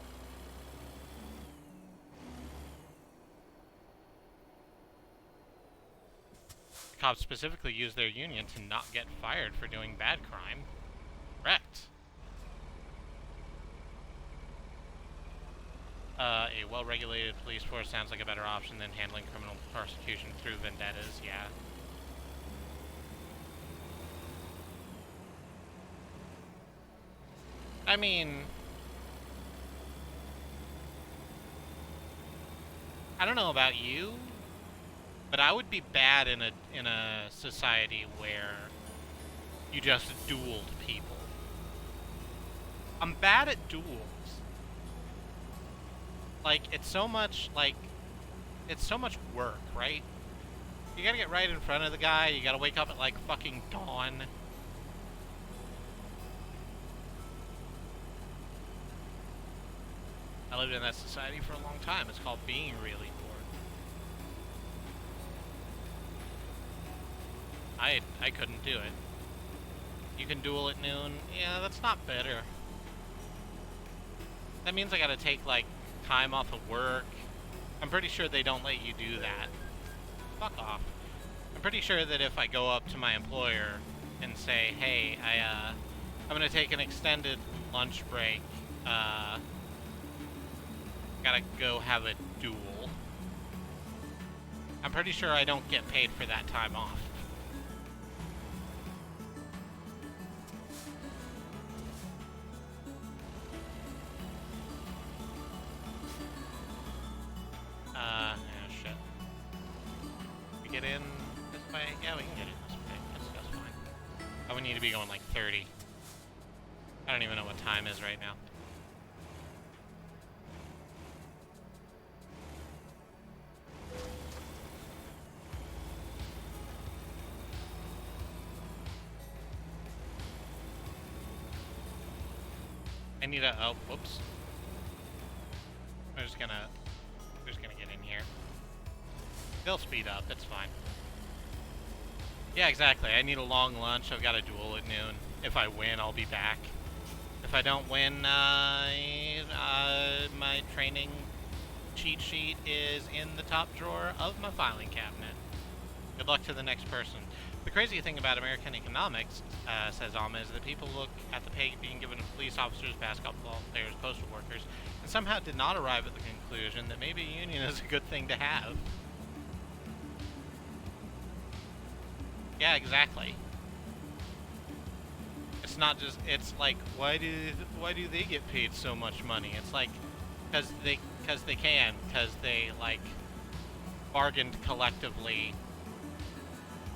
Cops specifically use their union to not get fired for doing bad crime. Correct. A well-regulated police force sounds like a better option than handling criminal prosecution through vendettas, yeah. I mean, I don't know about you, but I would be bad in a society where you just dueled people. I'm bad at duels. Like, it's so much work, right? You gotta get right in front of the guy, you gotta wake up at like fucking dawn. I lived in that society for a long time. It's called being really bored. I couldn't do it. You can duel at noon. Yeah, that's not better. That means I gotta take like time off of work. I'm pretty sure they don't let you do that. Fuck off. I'm pretty sure that if I go up to my employer and say, hey, I'm gonna take an extended lunch break, gotta go have a duel, I'm pretty sure I don't get paid for that time off. Shit. We get in this way? Yeah, we can get in this way. That's fine. Oh, we need to be going like 30. I don't even know what time is right now. I need a, oh, whoops. We're just gonna get in here. They'll speed up, it's fine. Yeah, exactly. I need a long lunch. I've got a duel at noon. If I win, I'll be back. If I don't win, my training cheat sheet is in the top drawer of my filing cabinet. Good luck to the next person. The crazy thing about American economics, says Alma, is that people look at the pay being given to police officers, basketball players, postal workers, and somehow did not arrive at the conclusion that maybe a union is a good thing to have. Yeah, exactly. It's not just, it's like, why do they get paid so much money? It's like, because they like bargained collectively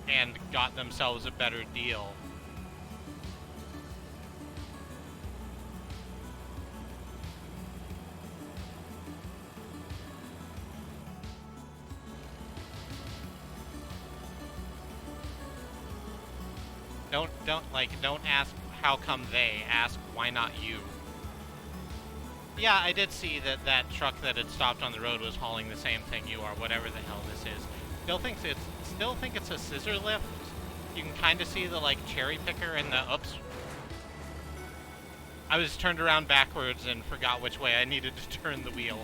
and got themselves a better deal. Don't ask how come they, ask why not you. Yeah, I did see that truck that had stopped on the road was hauling the same thing you are, whatever the hell this is. Still think it's a scissor lift. You can kind of see the like cherry picker and the, oops. I was turned around backwards and forgot which way I needed to turn the wheel.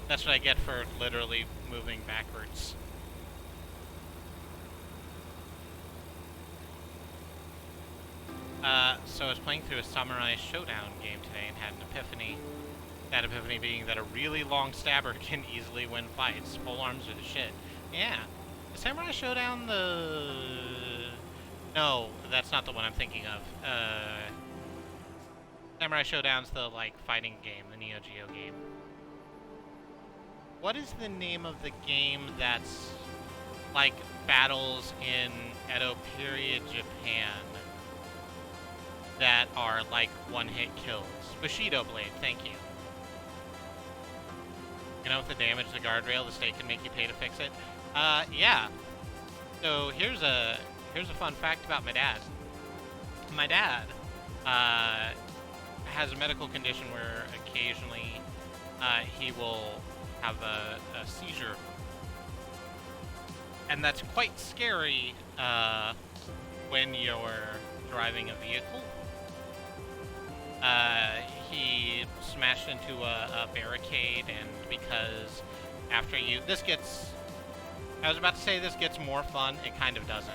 That's what I get for literally moving backwards. So I was playing through a Samurai Showdown game today and had an epiphany. That epiphany being that a really long stabber can easily win fights. Full arms are the shit. Yeah. Is Samurai Showdown the... No, that's not the one I'm thinking of. Samurai Showdown's the, like, fighting game, the Neo Geo game. What is the name of the game that's, like, battles in Edo period Japan that are, like, one-hit kills? Bushido Blade, thank you. You know, with the damage to the guardrail, the state can make you pay to fix it. Yeah. So here's a fun fact about my dad. My dad has a medical condition where occasionally he will have a seizure, and that's quite scary when you're driving a vehicle. He smashed into a barricade, and because after you... I was about to say this gets more fun. It kind of doesn't.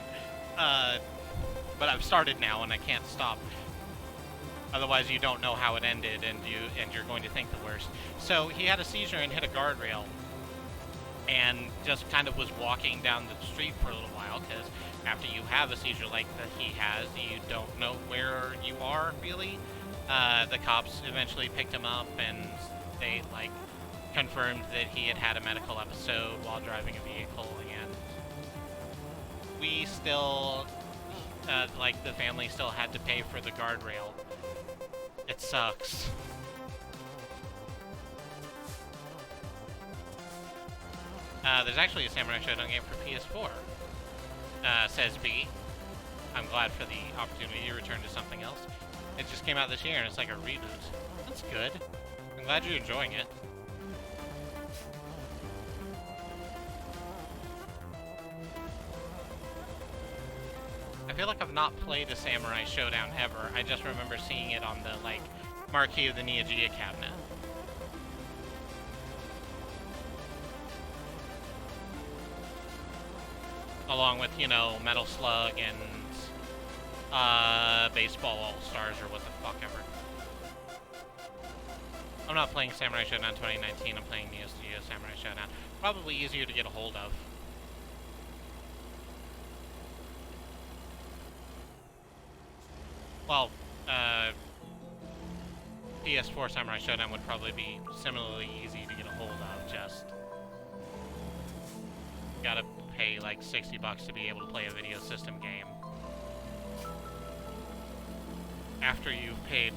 But I've started now, and I can't stop. Otherwise, you don't know how it ended, and you're going to think the worst. So he had a seizure and hit a guardrail, and just kind of was walking down the street for a little while, because after you have a seizure like that he has, you don't know where you are, really. The cops eventually picked him up, and they, like, confirmed that he had had a medical episode while driving a vehicle, and we still, like, the family still had to pay for the guardrail. It sucks. There's actually a Samurai Shodown game for PS4, says B. I'm glad for the opportunity to return to something else. It just came out this year and it's like a reboot. That's good. I'm glad you're enjoying it. I feel like I've not played a Samurai Shodown ever. I just remember seeing it on the, like, marquee of the Neo Geo cabinet. Along with, you know, Metal Slug and Baseball All-Stars or what the fuck ever. I'm not playing Samurai Shodown 2019, I'm playing Neo Geo Samurai Shodown. Probably easier to get a hold of. Well, PS4 Samurai Shodown would probably be similarly easy to get a hold of, just gotta pay like $60 to be able to play a video system game. After you've paid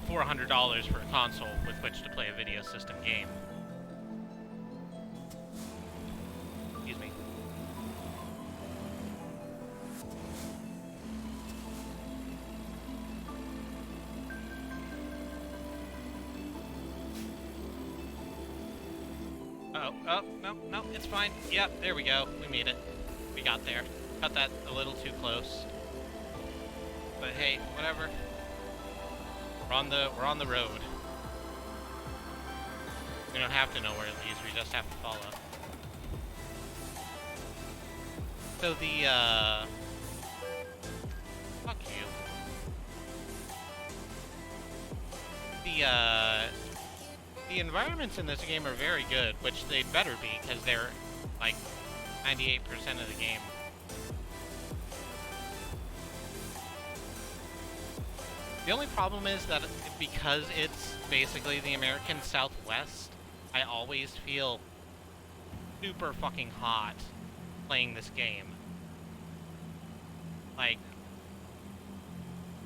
$400 for a console with which to play a video system game. Excuse me. Oh, no, it's fine. Yep, there we go. We made it. We got there. Got that a little too close. But hey, whatever. We're on the road. We don't have to know where it leads, we just have to follow. So fuck you. The environments in this game are very good, which they'd better be, because they're, like, 98% of the game. The only problem is that because it's basically the American Southwest, I always feel super fucking hot playing this game. Like,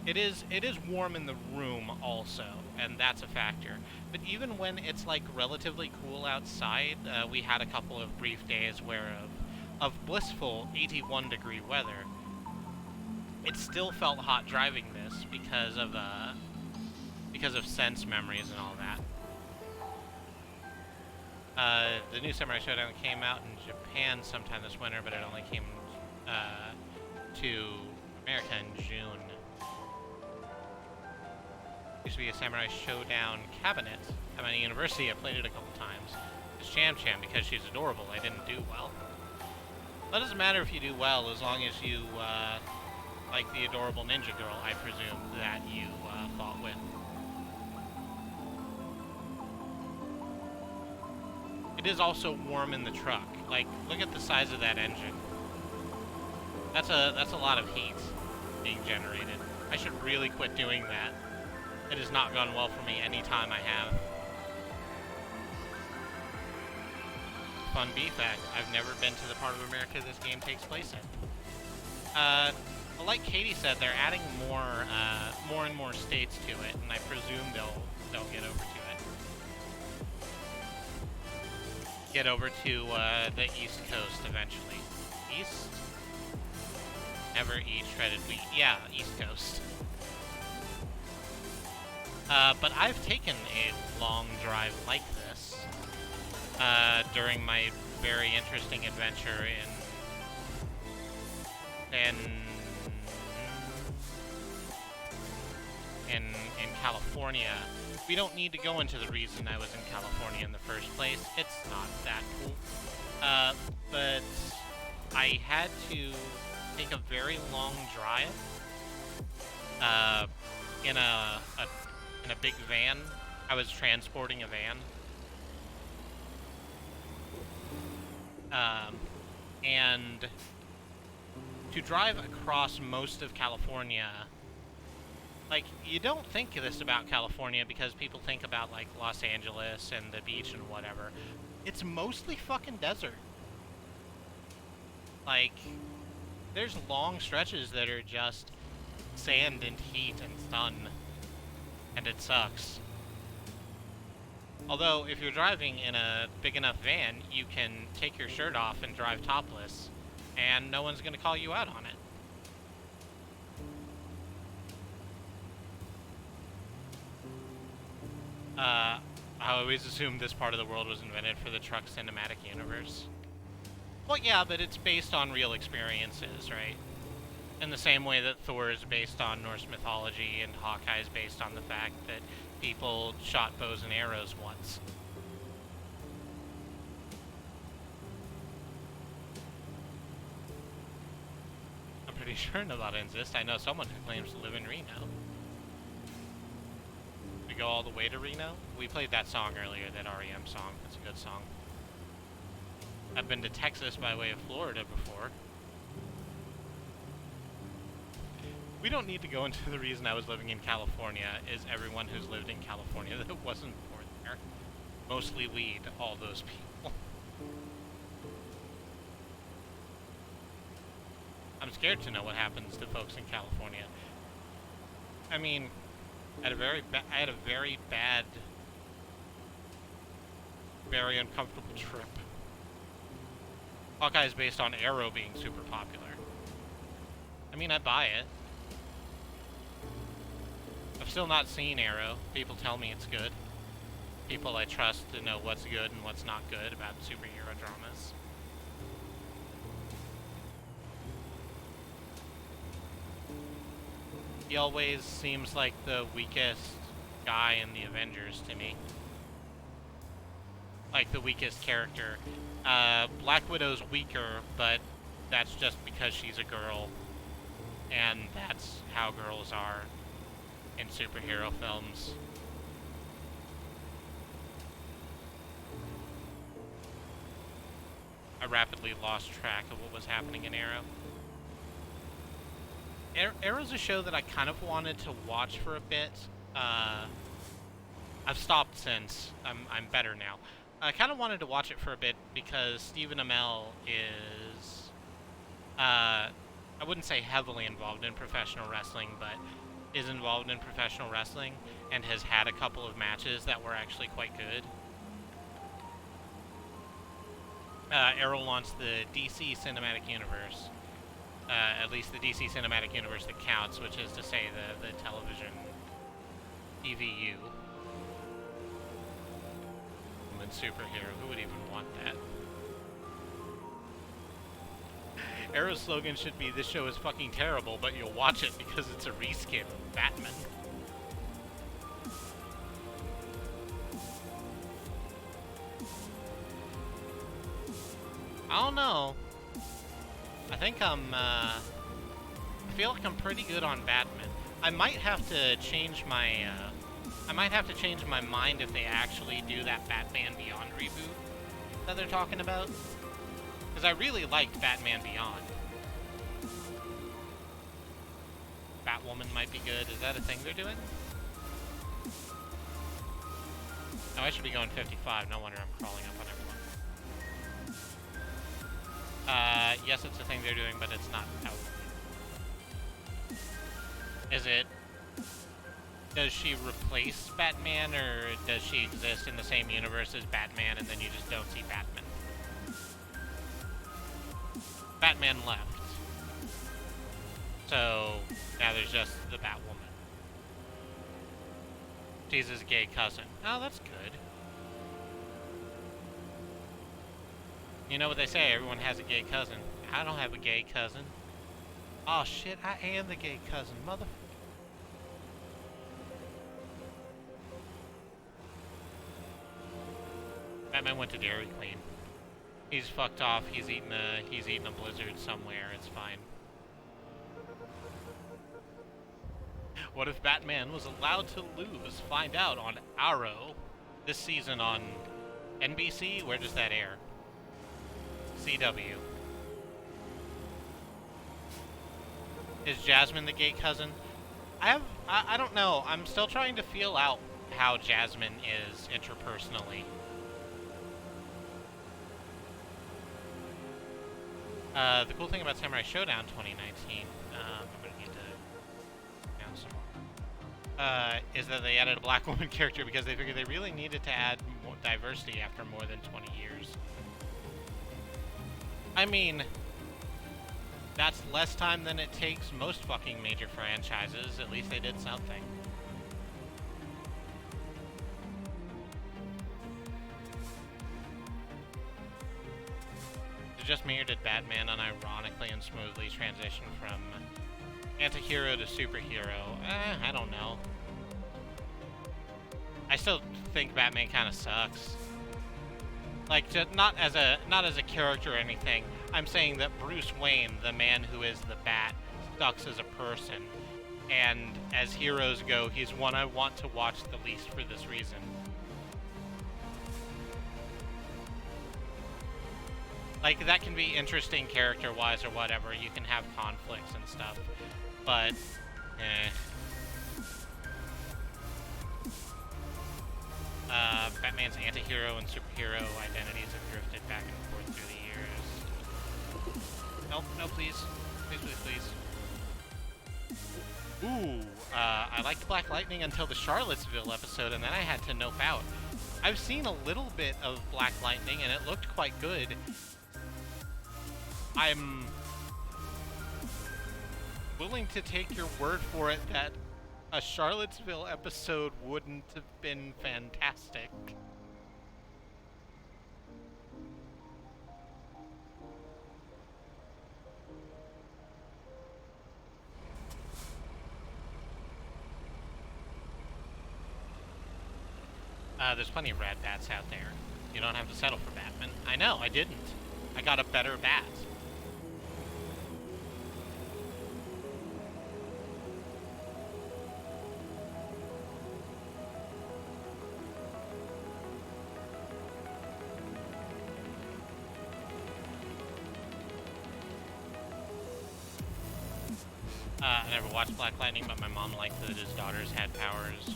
it is warm in the room also, and that's a factor. But even when it's like relatively cool outside, we had a couple of brief days where of blissful 81 degree weather, it still felt hot driving this because of sense memories and all that. The new Samurai Shodown came out in Japan sometime this winter, but it only came to America in June. Used to be a Samurai Shodown cabinet at my university. I played it a couple times. It's Cham Cham because she's adorable. I didn't do well. But it doesn't matter if you do well as long as you like the adorable ninja girl, I presume, that you fought with. It is also warm in the truck. Like, look at the size of that engine. That's a lot of heat being generated. I should really quit doing that. It has not gone well for me any time I have. Fun B fact, I've never been to the part of America this game takes place in. Well, like Katie said, they're adding more and more states to it, and I presume they'll get over to it. Get over to the East Coast eventually. East? Never eat shredded wheat. Yeah, East Coast. But I've taken a long drive like this during my very interesting adventure in California. We don't need to go into the reason I was in California in the first place. It's not that cool. But I had to take a very long drive in a big van. I was transporting a van. And to drive across most of California, Like, you don't think this about California because people think about, like, Los Angeles and the beach and whatever. It's mostly fucking desert. Like, there's long stretches that are just sand and heat and sun, and it sucks. Although, if you're driving in a big enough van, you can take your shirt off and drive topless, and no one's gonna call you out on it. I always assumed this part of the world was invented for the truck cinematic universe. Well, yeah, but it's based on real experiences, right? In the same way that Thor is based on Norse mythology and Hawkeye is based on the fact that people shot bows and arrows once. I'm pretty sure Nevada exists. I know someone who claims to live in Reno. We go all the way to Reno? We played that song earlier, that REM song. It's a good song. I've been to Texas by way of Florida before. We don't need to go into the reason I was living in California is everyone who's lived in California that wasn't born there. Mostly weed, all those people. I'm scared to know what happens to folks in California. I mean, I had a very bad, very uncomfortable trip. Hawkeye is based on Arrow being super popular. I mean, I buy it. I've still not seen Arrow. People tell me it's good. People I trust to know what's good and what's not good about superhero dramas. He always seems like the weakest guy in the Avengers to me. Like, the weakest character. Black Widow's weaker, but that's just because she's a girl. And that's how girls are in superhero films. I rapidly lost track of what was happening in Arrow. Arrow's a show that I kind of wanted to watch for a bit. I've stopped since. I'm better now. I kind of wanted to watch it for a bit because Stephen Amell is, I wouldn't say heavily involved in professional wrestling, but is involved in professional wrestling and has had a couple of matches that were actually quite good. Arrow launched the DC Cinematic Universe. At least the DC Cinematic Universe that counts, which is to say the television EVU. Woman superhero, who would even want that? Arrow's slogan should be, "This show is fucking terrible, but you'll watch it because it's a reskin of Batman." I don't know. I think I feel like I'm pretty good on Batman. I might have to change my, mind if they actually do that Batman Beyond reboot that they're talking about. Because I really liked Batman Beyond. Batwoman might be good. Is that a thing they're doing? Oh, I should be going 55. No wonder I'm crawling up on everyone. Yes, it's a thing they're doing, but it's not out. Is it... Does she replace Batman, or does she exist in the same universe as Batman, and then you just don't see Batman? Batman left. So, now there's just the Batwoman. She's his gay cousin. Oh, that's good. You know what they say, everyone has a gay cousin. I don't have a gay cousin. Oh shit, I am the gay cousin, mother... Batman went to Dairy Queen. He's fucked off, he's eating a blizzard somewhere, it's fine. What if Batman was allowed to lose? Find out on Arrow this season on NBC? Where does that air? CW. Is Jasmine the gay cousin? I don't know. I'm still trying to feel out how Jasmine is interpersonally. The cool thing about Samurai Showdown 2019, I'm gonna need to down some more, is that they added a black woman character because they figured they really needed to add more diversity after more than 20 years. I mean, that's less time than it takes most fucking major franchises. At least they did something. Is it just me, or did Batman unironically and smoothly transition from anti-hero to superhero? I don't know. I still think Batman kind of sucks. Like, just not as a character or anything. I'm saying that Bruce Wayne, the man who is the Bat, sucks as a person. And as heroes go, he's one I want to watch the least for this reason. Like, that can be interesting character-wise or whatever. You can have conflicts and stuff. But, Batman's anti-hero and superhero identities have drifted back and forth through the years. Nope, no, please. Please, please, please. Ooh, I liked Black Lightning until the Charlottesville episode, and then I had to nope out. I've seen a little bit of Black Lightning, and it looked quite good. I'm willing to take your word for it that a Charlottesville episode wouldn't have been fantastic. There's plenty of rad bats out there. You don't have to settle for Batman. I know, I didn't. I got a better bat. I never watched Black Lightning, but my mom liked that his daughters had powers.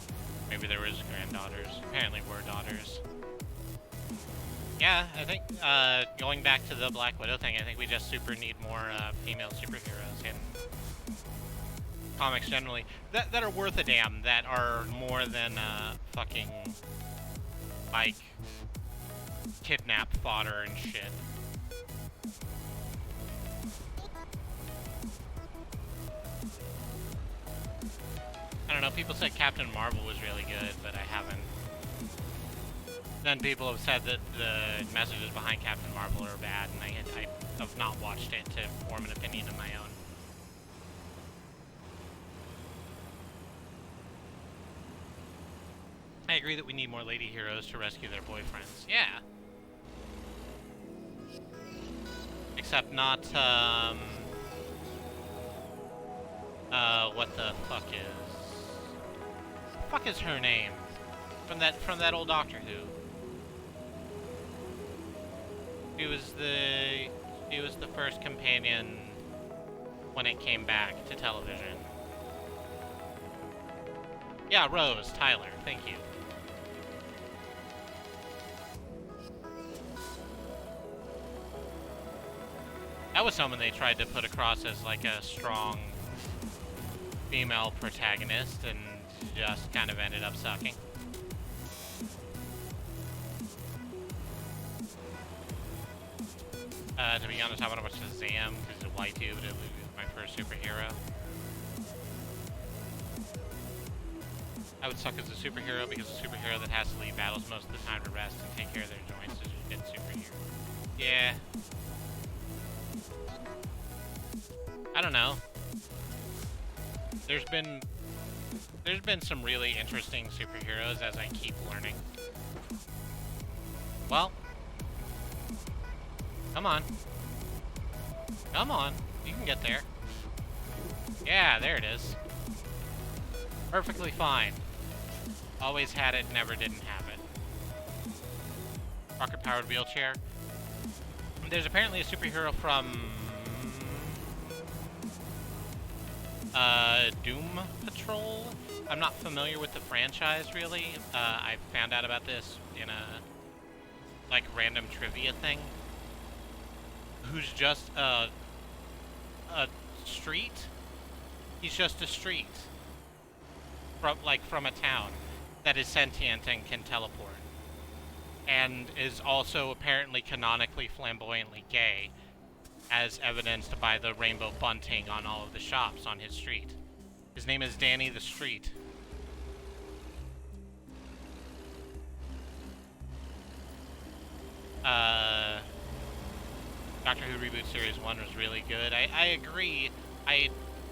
Maybe there was granddaughters. Apparently were daughters. Yeah, I think, going back to the Black Widow thing, I think we just super need more, female superheroes in comics generally. That are worth a damn, that are more than, fucking, like, kidnap fodder and shit. I don't know, people said Captain Marvel was really good, but I haven't. Then people have said that the messages behind Captain Marvel are bad, and I have not watched it to form an opinion of my own. I agree that we need more lady heroes to rescue their boyfriends. Yeah. Except not, what the fuck is her name? From that old Doctor Who. She was the first companion when it came back to television. Yeah, Rose Tyler, thank you. That was someone they tried to put across as like a strong female protagonist and just kind of ended up sucking. To be honest, I want to watch Shazam because it's a white dude. It was my first superhero. I would suck as a superhero because a superhero that has to leave battles most of the time to rest and take care of their joints is a good superhero. Yeah. I don't know. There's been some really interesting superheroes as I keep learning. Well, come on. Come on, you can get there. Yeah, there it is. Perfectly fine. Always had it, never didn't have it. Rocket-powered wheelchair. There's apparently a superhero from Doom Patrol. I'm not familiar with the franchise, really. I found out about this in a, like, random trivia thing. Who's just, a street? He's just a street. From a town that is sentient and can teleport. And is also apparently canonically flamboyantly gay, as evidenced by the rainbow bunting on all of the shops on his street. His name is Danny the Street. Doctor Who Reboot Series 1 was really good. I agree,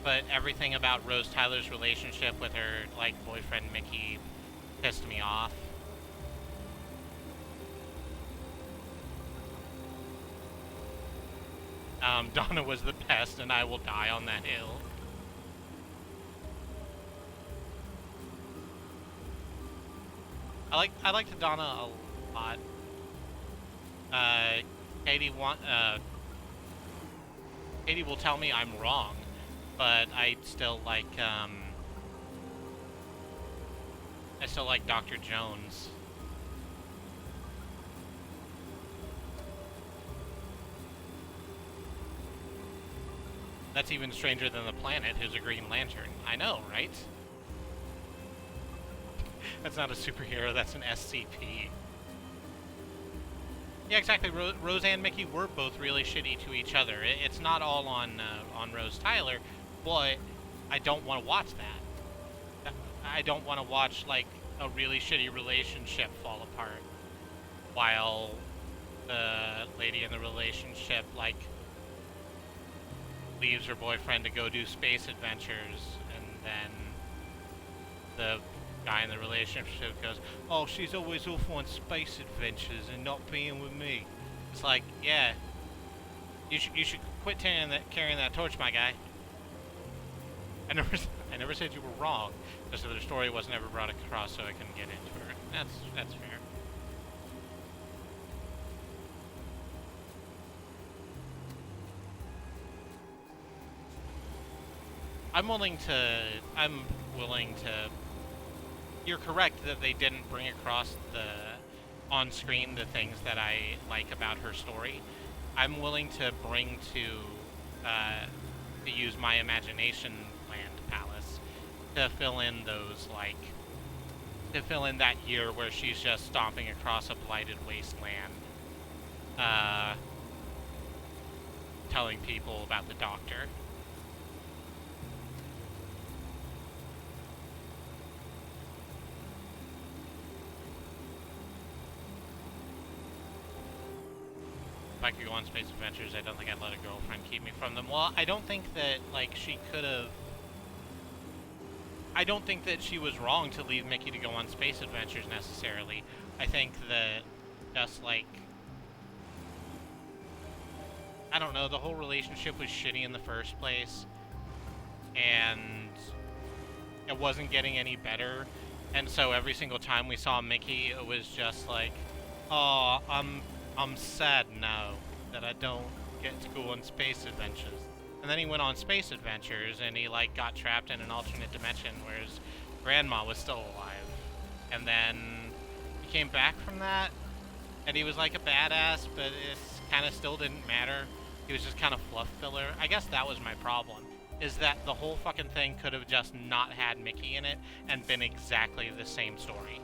but everything about Rose Tyler's relationship with her, like, boyfriend Mickey pissed me off. Donna was the best, and I will die on that hill. I liked Donna a lot. Katie Katie will tell me I'm wrong, but I still like Dr. Jones. That's even stranger than the Planet, who's a Green Lantern. I know, right? That's not a superhero, that's an SCP. Yeah, exactly. Rose and Mickey were both really shitty to each other. It's not all on Rose Tyler, but I don't want to watch that. I don't want to watch, like, a really shitty relationship fall apart while the lady in the relationship, like, leaves her boyfriend to go do space adventures, and then the guy in the relationship goes, "Oh, she's always off on space adventures and not being with me." It's like, yeah, you should quit carrying that torch, my guy. I never said you were wrong, just that the story wasn't ever brought across, so I couldn't get into her. That's fair. I'm willing to. You're correct that they didn't bring across on screen the things that I like about her story. I'm willing to use my imagination land palace to fill in that year where she's just stomping across a blighted wasteland, telling people about the Doctor. If I could go on space adventures, I don't think I'd let a girlfriend keep me from them. Well, I don't think that, like, she could have... I don't think that she was wrong to leave Mickey to go on space adventures, necessarily. I think that just, like... I don't know, the whole relationship was shitty in the first place. And it wasn't getting any better. And so every single time we saw Mickey, it was just like, oh, I'm sad now that I don't get to go on space adventures. And then he went on space adventures and he, like, got trapped in an alternate dimension where his grandma was still alive. And then he came back from that and he was like a badass, but it kind of still didn't matter. He was just kind of fluff filler. I guess that was my problem, is that the whole fucking thing could have just not had Mickey in it and been exactly the same story.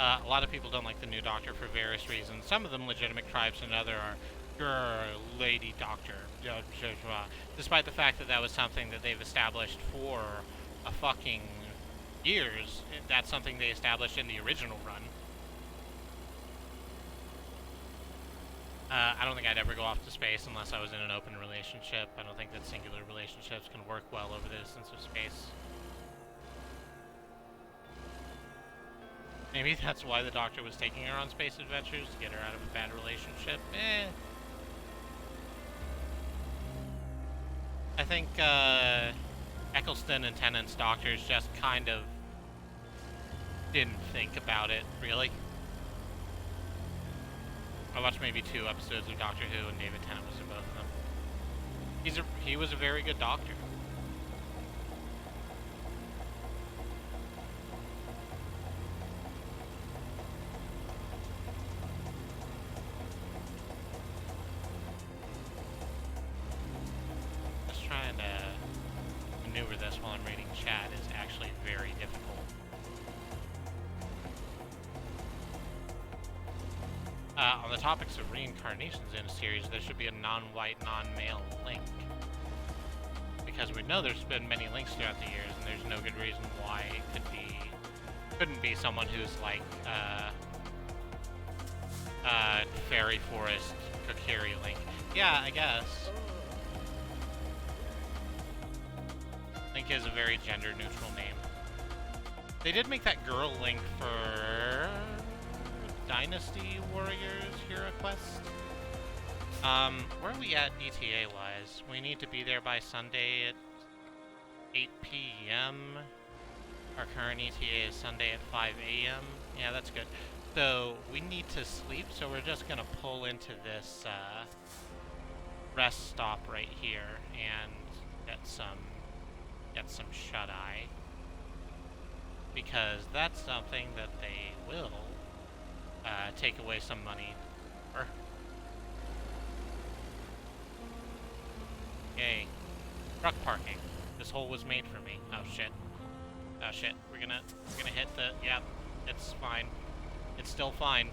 A lot of people don't like the new Doctor for various reasons. Some of them legitimate tribes, and other are, "Grr, Lady Doctor." Despite the fact that that was something that they've established for a fucking years. That's something they established in the original run. I don't think I'd ever go off to space unless I was in an open relationship. I don't think that singular relationships can work well over the distance of space. Maybe that's why the Doctor was taking her on space adventures, to get her out of a bad relationship. I think Eccleston and Tennant's Doctors just kind of didn't think about it, really. I watched maybe 2 episodes of Doctor Who, and David Tennant was in both of them. He was a very good doctor. Just trying to maneuver this while I'm reading chat is actually very difficult. On the topics of reincarnations in a series, there should be a non-white, non-male link. Because we know there's been many links throughout the years, and there's no good reason why it couldn't be someone who's like, Fairy Forest Kokiri link. Yeah, I guess. Link is a very gender-neutral name. They did make that girl link for Dynasty Warriors Hero Quest. Where are we at ETA-wise? We need to be there by Sunday at 8 p.m. Our current ETA is Sunday at 5 a.m. Yeah, that's good. So, we need to sleep, so we're just gonna pull into this, rest stop right here and get some shut-eye. Because that's something that they will take away some money for. Yay. Truck parking. This hole was made for me. Oh shit. Oh shit. We're gonna hit the... Yep. It's fine. It's still fine.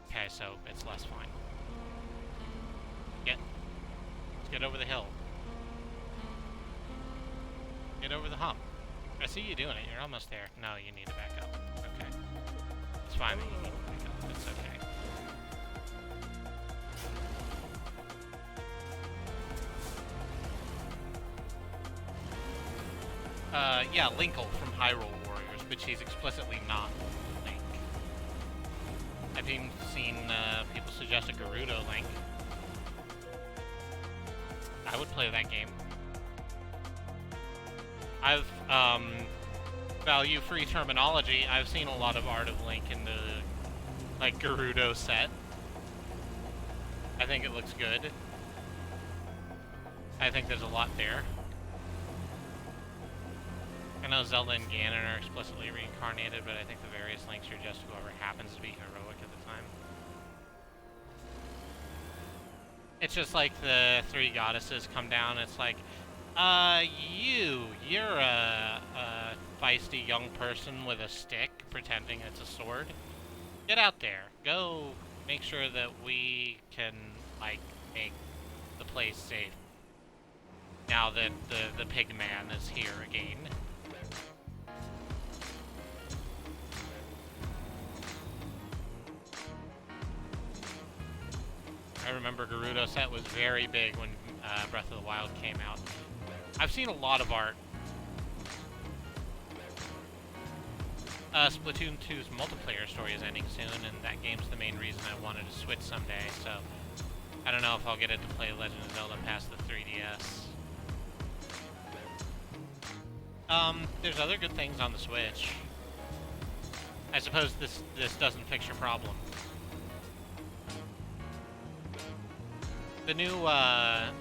Okay, so it's less fine. Let's get over the hill. Get over the hump. I see you doing it. You're almost there. No, you need to back up. Okay. It's fine that you need to back up. It's okay. Yeah, Linkle from Hyrule Warriors, but she's explicitly not Link. I've even seen people suggest a Gerudo Link. I would play that game. I've, value-free terminology, I've seen a lot of art of Link in the, like, Gerudo set. I think it looks good. I think there's a lot there. I know Zelda and Ganon are explicitly reincarnated, but I think the various Links are just whoever happens to be heroic at the time. It's just like the 3 goddesses come down, it's like, you're a feisty young person with a stick pretending it's a sword. Get out there. Go make sure that we can, like, make the place safe. Now that the pig man is here again. I remember Gerudo set was very big when Breath of the Wild came out. I've seen a lot of art. Splatoon 2's multiplayer story is ending soon, and that game's the main reason I wanted to switch someday, so I don't know if I'll get it to play Legend of Zelda past the 3DS. There's other good things on the Switch. I suppose this doesn't fix your problem. The new, what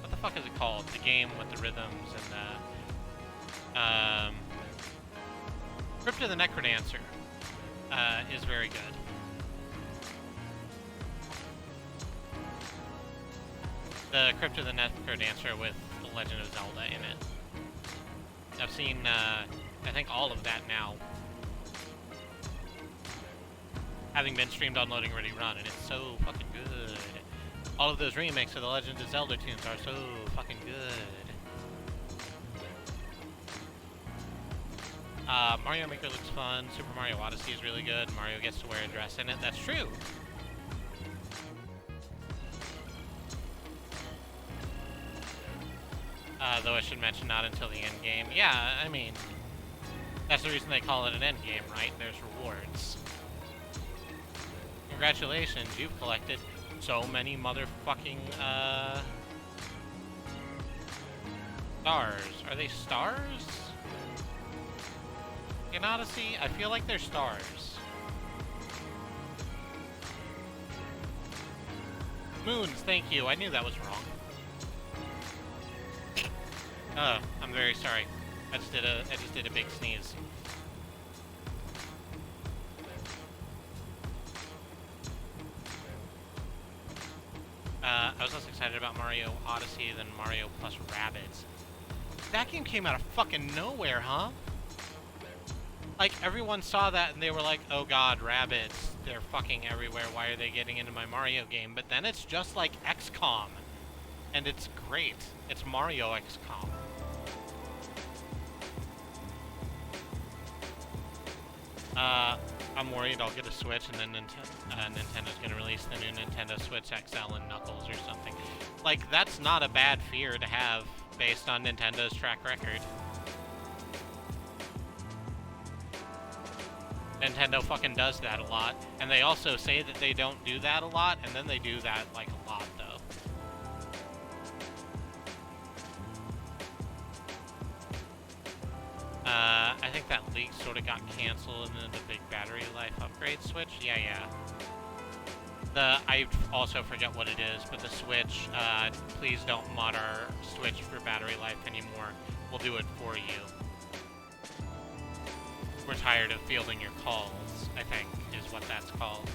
the fuck is it called? The game with the rhythms and Crypt of the Necrodancer, is very good. The Crypt of the Necrodancer with The Legend of Zelda in it. I've seen, I think all of that now. Having been streamed on Loading Ready Run, and it's so fucking good. All of those remakes of the Legend of Zelda tunes are so fucking good. Mario Maker looks fun. Super Mario Odyssey is really good. Mario gets to wear a dress in it. That's true. Though I should mention not until the end game. Yeah, I mean, that's the reason they call it an end game, right? There's rewards. Congratulations, you've collected so many motherfucking, Stars. Are they stars? In Odyssey, I feel like they're stars. Moons, thank you. I knew that was wrong. I'm very sorry. I just did a big sneeze. I was less excited about Mario Odyssey than Mario plus Rabbids. That game came out of fucking nowhere, huh? Like, everyone saw that and they were like, oh god, Rabbids, they're fucking everywhere, why are they getting into my Mario game? But then it's just like XCOM. And it's great. It's Mario XCOM. I'm worried I'll get a Switch and then Nintendo's gonna release the new Nintendo Switch XL and Knuckles or something. Like, that's not a bad fear to have based on Nintendo's track record. Nintendo fucking does that a lot, and they also say that they don't do that a lot, and then they do that, like, a lot, though. I think that leak sort of got canceled, and then the big battery life upgrade Switch? Yeah. I also forget what it is, but the Switch, please don't mod our Switch for battery life anymore. We'll do it for you. We're tired of fielding your calls, I think, is what that's called.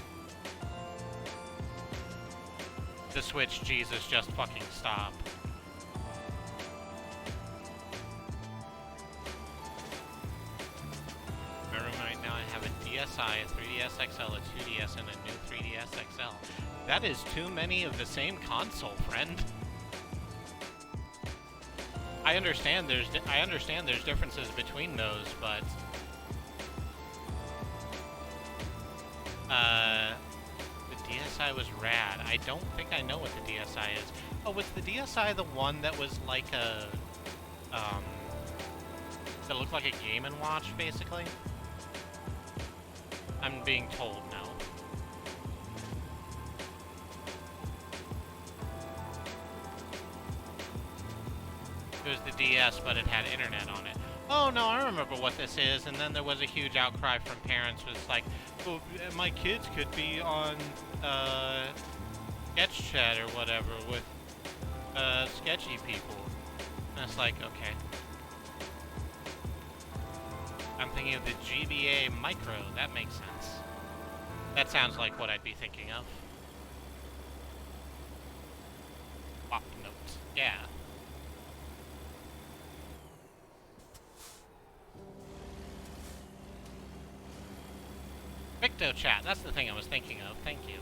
The Switch, Jesus, just fucking stop. My room right now, I have a DSi, a 3DS XL, a 2DS, and a new 3DS XL. That is too many of the same console, friend. I understand there's differences between those, but the DSi was rad. I don't think I know what the DSi is. Oh, was the DSi the one that was like a, that looked like a Game & Watch, basically? I'm being told no. It was the DS, but it had internet on it. Oh no, I remember what this is, and then there was a huge outcry from parents. Was like, well, my kids could be on sketch chat or whatever with sketchy people. And it's like, okay. I'm thinking of the GBA Micro. That makes sense. That sounds like what I'd be thinking of. Pop notes. Yeah. Victo chat, that's the thing I was thinking of. Thank you.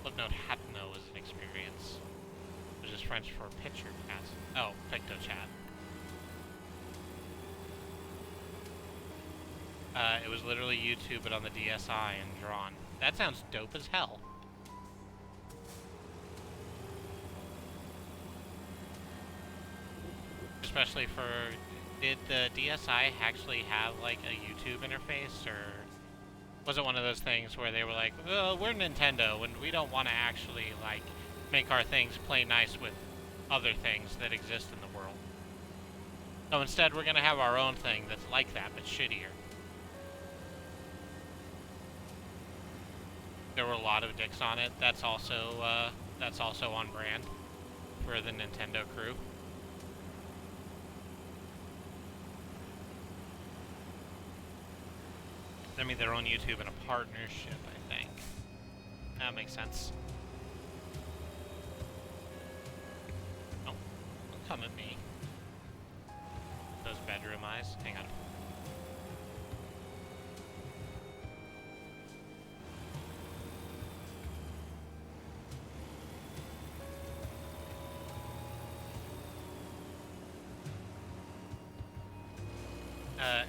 Footnote Hatno is an experience. Which is French for picture chat. Oh, Victo chat. It was literally YouTube, but on the DSi and drawn. That sounds dope as hell. Especially for, did the DSi actually have like a YouTube interface, or was it one of those things where they were like, well, we're Nintendo and we don't want to actually like make our things play nice with other things that exist in the world. So instead we're gonna have our own thing that's like that, but shittier. There were a lot of dicks on it. That's also on brand for the Nintendo crew. I mean, their own YouTube and a partnership, I think. That makes sense. Oh, don't come at me. Those bedroom eyes. Hang on.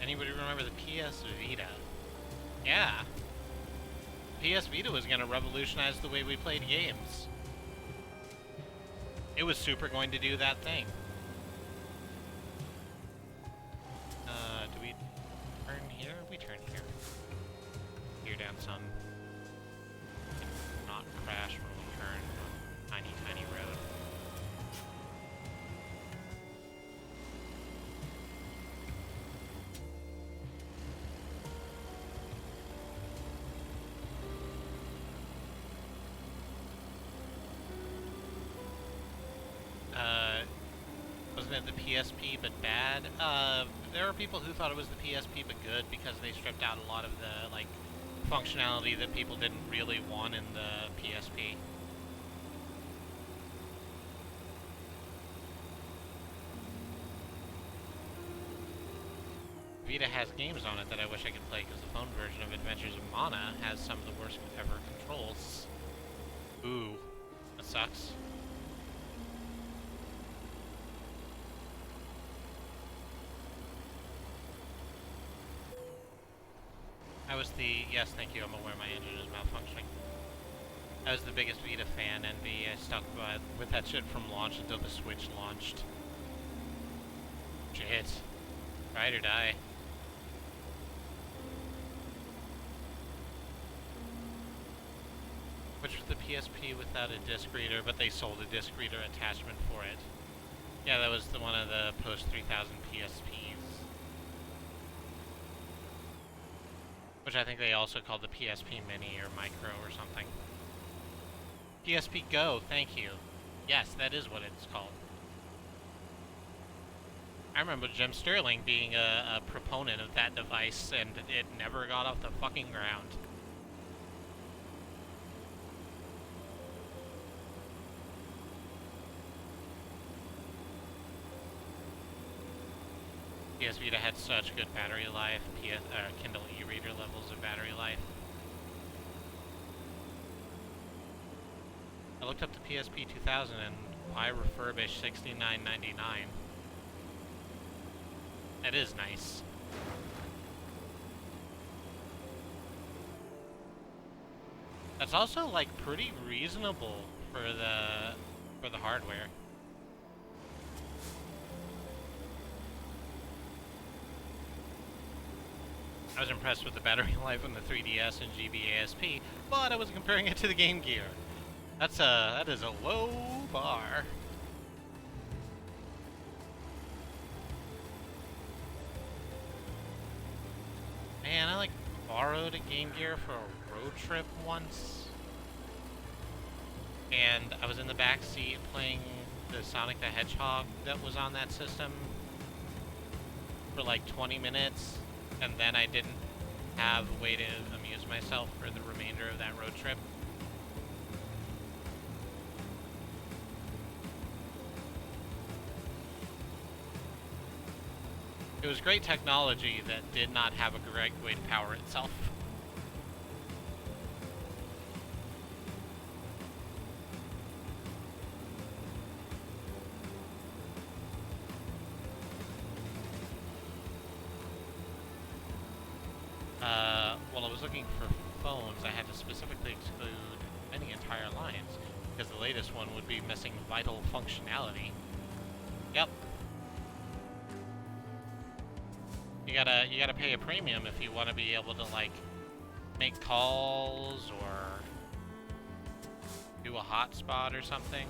Anybody remember the PS Vita? Yeah. PS Vita was going to revolutionize the way we played games. It was super going to do that thing. Do we turn here? We turn here. Here down some. Isn't it the PSP but bad? There are people who thought it was the PSP but good because they stripped out a lot of the, like, functionality that people didn't really want in the PSP. Vita has games on it that I wish I could play because the phone version of Adventures of Mana has some of the worst ever controls. Ooh, that sucks. I was the, yes, thank you, I'm aware my engine is malfunctioning. I was the biggest Vita fan, envy. I stuck with that shit from launch until the Switch launched. Shit. Ride or die. Which was the PSP without a disc reader, but they sold a disc reader attachment for it. Yeah, that was one of the post-3000 PSPs. Which I think they also called the PSP Mini or Micro or something. PSP Go, thank you. Yes, that is what it's called. I remember Jim Sterling being a proponent of that device, and it never got off the fucking ground. PS Vita had such good battery life, Kindle e-reader levels of battery life. I looked up the PSP 2000 and why refurbish $69.99? That is nice. That's also like pretty reasonable for the hardware. I was impressed with the battery life on the 3DS and GBASP, but I was comparing it to the Game Gear. That is a low bar. Man, I like borrowed a Game Gear for a road trip once, and I was in the back seat playing the Sonic the Hedgehog that was on that system for like 20 minutes, and then I didn't have a way to amuse myself for the remainder of that road trip. It was great technology that did not have a correct way to power itself. While I was looking for phones, I had to specifically exclude any entire lines, because the latest one would be missing vital functionality. Yep. You gotta pay a premium if you want to be able to, like, make calls or do a hotspot or something.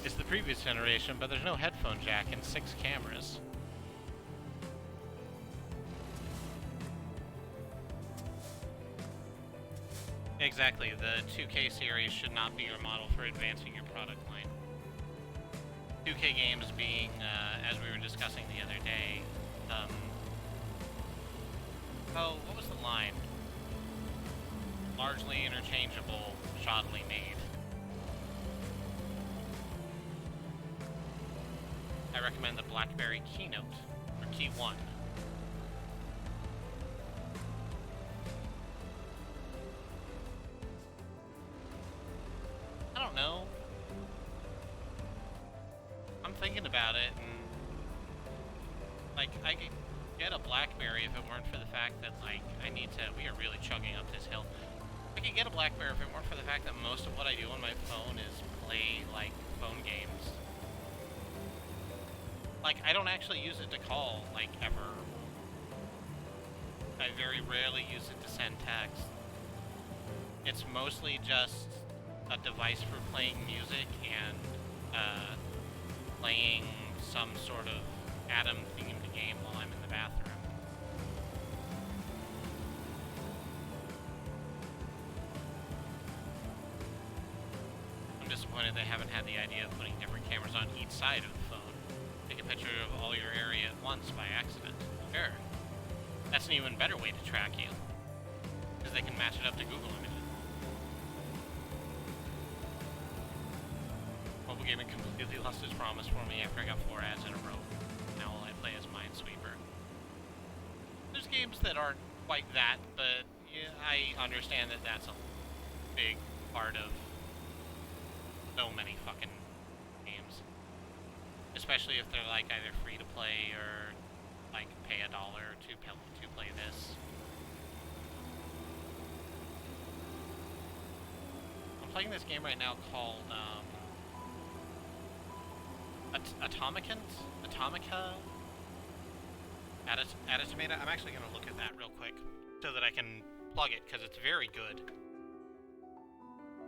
It's the previous generation, but there's no headphone jack and 6 cameras. Exactly, the 2K series should not be your model for advancing your product line. 2K games being, as we were discussing the other day, oh, what was the line? Largely interchangeable, shoddily made. I recommend the BlackBerry Keynote, or Key 1. I don't know. I'm thinking about it, and like, I could get a BlackBerry if it weren't for the fact that, like, we are really chugging up this hill. I could get a BlackBerry if it weren't for the fact that most of what I do on my phone is play, like, phone games. Like, I don't actually use it to call, like, ever. I very rarely use it to send text. It's mostly just a device for playing music and, playing some sort of Atom-themed game while I'm in the bathroom. disappointed they haven't had the idea of putting different cameras on each side of the phone. Take a picture of all your area at once by accident. Sure. That's an even better way to track you, because they can match it up to Google Images. Mobile gaming completely lost its promise for me after I got 4 ads in a row. Now all I play is Minesweeper. There's games that aren't quite that, but yeah, I understand that that's a big part of so many fucking games. Especially if they're like either free to play or like pay $1 to play this. I'm playing this game right now called Atomica? Adatomata? I'm actually going to look at that real quick so that I can plug it, because it's very good.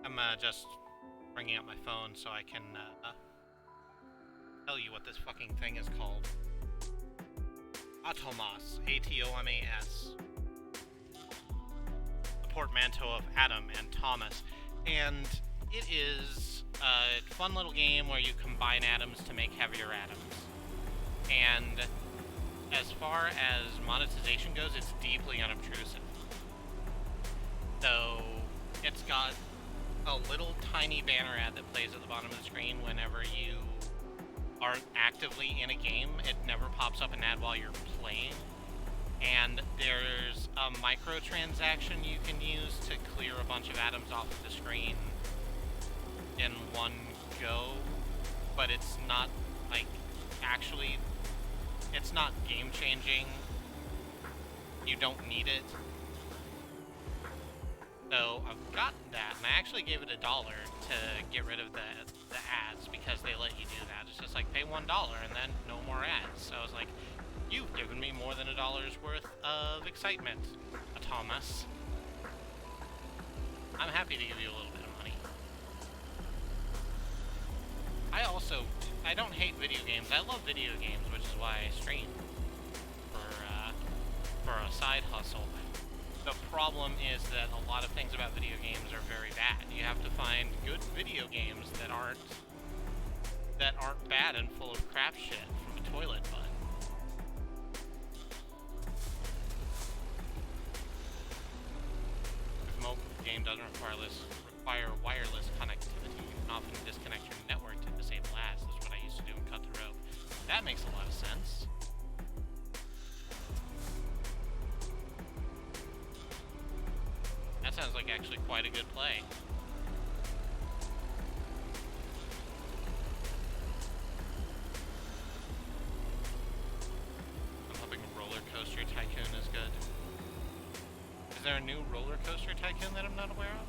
I'm just bringing up my phone so I can tell you what this fucking thing is called. Atomos. A-T-O-M-A-S. The portmanteau of Adam and Thomas. And it is a fun little game where you combine atoms to make heavier atoms. And as far as monetization goes, it's deeply unobtrusive. So, it's got a little tiny banner ad that plays at the bottom of the screen whenever you are actively in a game. It never pops up an ad while you're playing. And there's a microtransaction you can use to clear a bunch of atoms off of the screen in one go, but it's not, like, actually, it's not game-changing. You don't need it. So I've gotten that, and I actually gave it $1 to get rid of the ads, because they let you do that. It's just like, pay $1 and then no more ads. So I was like, you've given me more than $1 worth of excitement, Thomas. I'm happy to give you a little bit of money. I don't hate video games. I love video games, which is why I stream for a side hustle. The problem is that a lot of things about video games are very bad. You have to find good video games that aren't bad and full of crap shit from a toilet butt. If a mobile game doesn't require wireless connectivity, you can often disconnect your network to disable ads. That's what I used to do in Cut the Rope. That makes a lot of sense. That sounds like actually quite a good play. I'm hoping Roller Coaster Tycoon is good. Is there a new Roller Coaster Tycoon that I'm not aware of?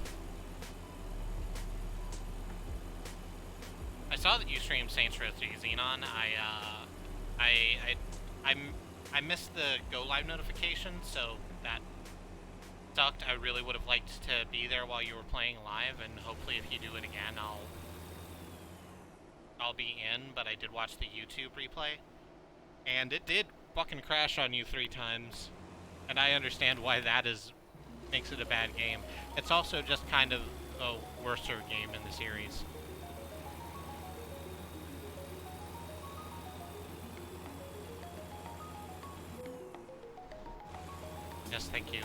I saw that you streamed Saints Row 3 Xenon. I missed the go live notification, so that sucked. I really would have liked to be there while you were playing live, and hopefully if you do it again, I'll be in, but I did watch the YouTube replay, and it did fucking crash on you 3 times, and I understand why that makes it a bad game. It's also just kind of a worser game in the series. Yes, thank you.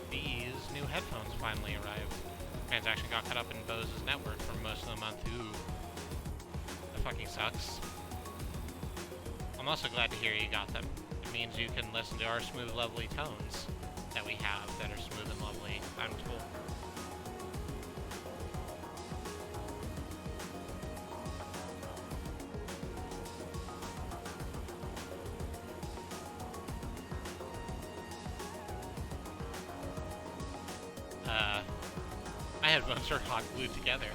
These new headphones finally arrived. Transaction got cut up in Bose's network for most of the month. Ooh. That fucking sucks. I'm also glad to hear you got them. It means you can listen to our smooth, lovely tones that we have that are smooth and lovely. I'm cool. My headphones are hot glued together.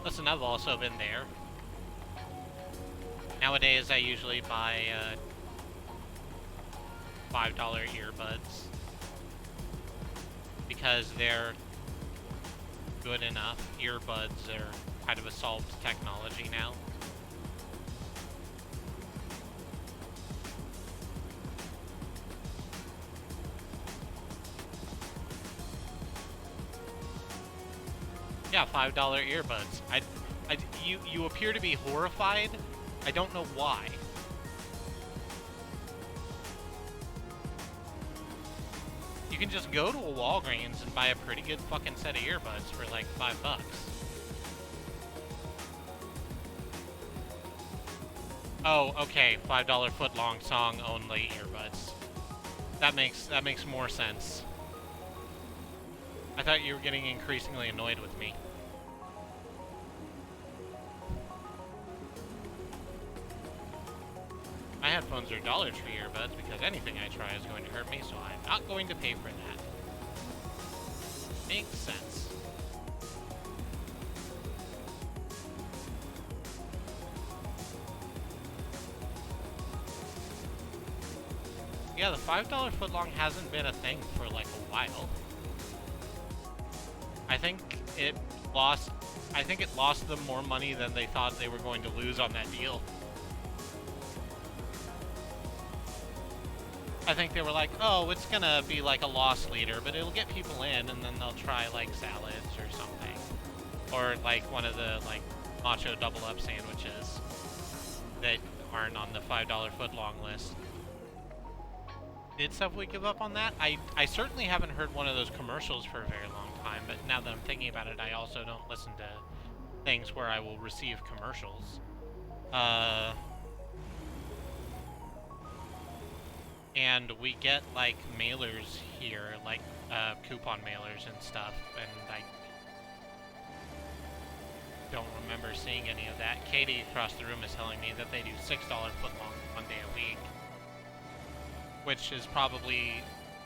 Listen, I've also been there. Nowadays, I usually buy $5 earbuds because they're good enough. Earbuds are kind of a solved technology now. Yeah, $5 earbuds. You appear to be horrified. I don't know why. You can just go to a Walgreens and buy a pretty good fucking set of earbuds for like $5. Oh, okay, $5 foot-long song only earbuds. That makes more sense. I thought you were getting increasingly annoyed with me. My headphones are Dollar Tree earbuds because anything I try is going to hurt me, so I'm not going to pay for that. Makes sense. Yeah, the $5 footlong hasn't been a thing for like a while. I think it lost them more money than they thought they were going to lose on that deal. I think they were like, oh, it's gonna be like a loss leader, but it'll get people in, and then they'll try like salads or something. Or like one of the like macho double up sandwiches that aren't on the $5 footlong list. Did Subway give up on that? I certainly haven't heard one of those commercials for a very long time, but now that I'm thinking about it, I also don't listen to things where I will receive commercials. And we get like mailers here, like coupon mailers and stuff, and I don't remember seeing any of that. Katie across the room is telling me that they do $6 footlong one day a week, which is probably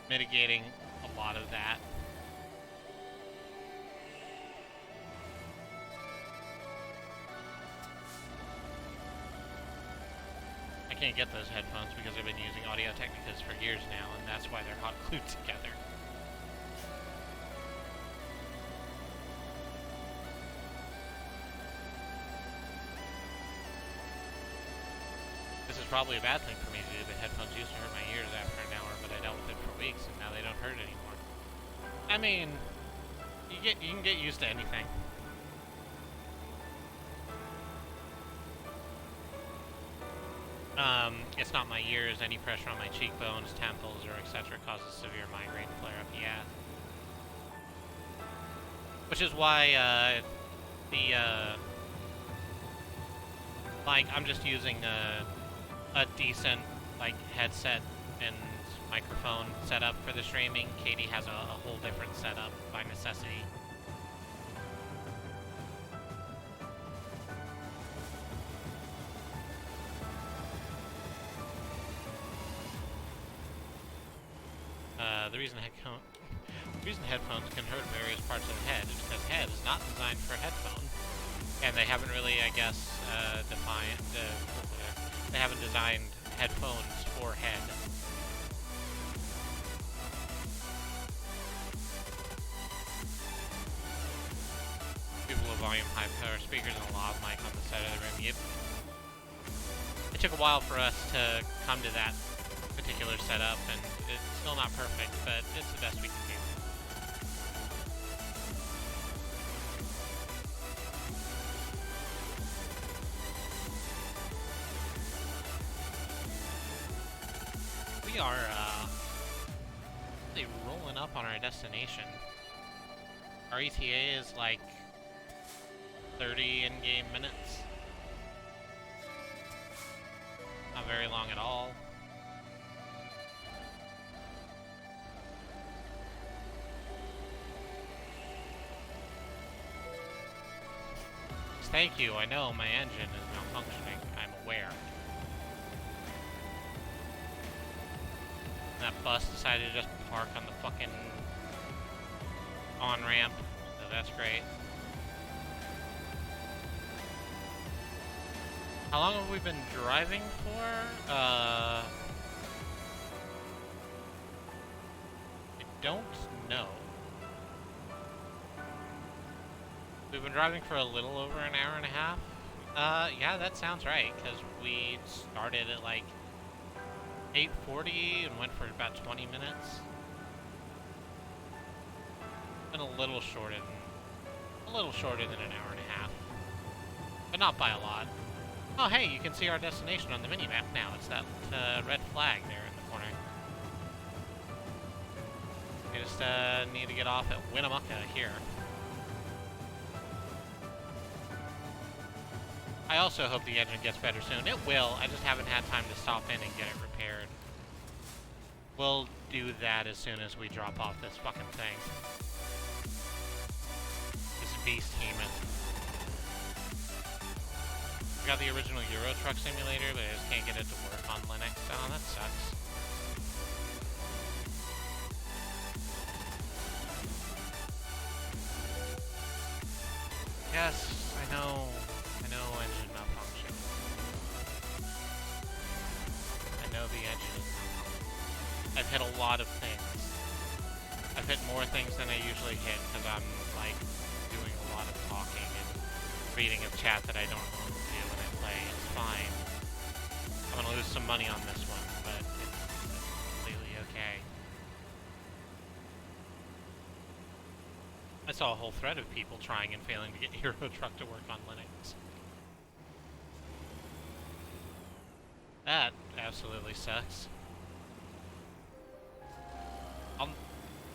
mitigating a lot of that. I can't get those headphones because I've been using Audio-Technicas for years now, and that's why they're hot glued together. This is probably a bad thing for me to do. The headphones used to hurt my ears after an hour, but I dealt with it for weeks, and now they don't hurt anymore. I mean, you can get used to anything. It's not my ears. Any pressure on my cheekbones, temples, or etc. causes severe migraine flare-up. Yeah. Which is why, like, I'm just using a decent, like, headset and microphone setup for the streaming. Katie has a whole different setup by necessity. The reason headphones can hurt various parts of the head is because head is not designed for headphone, and they haven't really, I guess, they haven't designed headphones for head. People with volume, high power speakers, and a lav mic on the side of the room. Yep. It took a while for us to come to that particular setup, and it's still not perfect, but it's the best we can do. We are really rolling up on our destination. Our ETA is like 30 in-game minutes. Not very long at all. Thank you, I know my engine is malfunctioning, I'm aware. That bus decided to just park on the fucking on-ramp, so that's great. How long have we been driving for? I don't know. We've been driving for a little over an hour and a half. Yeah, that sounds right, because we started at like 8:40 and went for about 20 minutes. Been a little shorter than A little shorter than an hour and a half. But not by a lot. Oh, hey, you can see our destination on the mini-map now. It's that red flag there in the corner. We just need to get off at Winnemucca here. I also hope the engine gets better soon. It will. I just haven't had time to stop in and get it repaired. We'll do that as soon as we drop off this fucking thing. This beast human. We got the original Euro Truck Simulator, but I just can't get it to work on Linux. Oh, that sucks. Yes, I know engine malfunction. I know the engine is malfunctioning. I've hit a lot of things. I've hit more things than I usually hit because I'm, like, doing a lot of talking and reading of chat that I don't normally do when I play. It's fine. I'm gonna lose some money on this one, but it's completely okay. I saw a whole thread of people trying and failing to get Euro Truck to work on Linux. That absolutely sucks.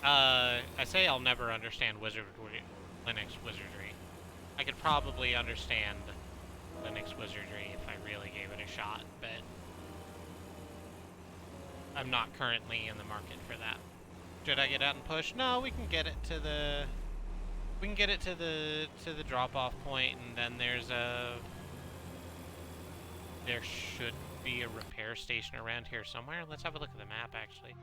I say I'll never understand Linux wizardry. I could probably understand Linux wizardry if I really gave it a shot, but I'm not currently in the market for that. Should I get out and push? No, we can get it to the drop-off point, and then there should be a repair station around here somewhere. Let's have a look at the map, actually.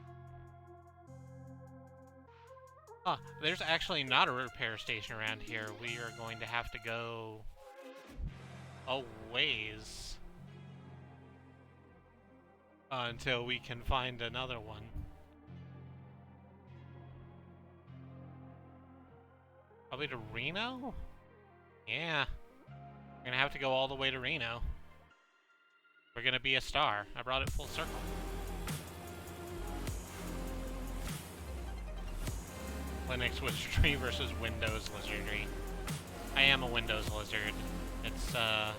Huh, there's actually not a repair station around here. We are going to have to go a ways until we can find another one. Probably to Reno? Yeah. We're gonna have to go all the way to Reno. We're gonna be a star. I brought it full circle. Linux wizardry versus Windows wizardry. I am a Windows lizard. It's, I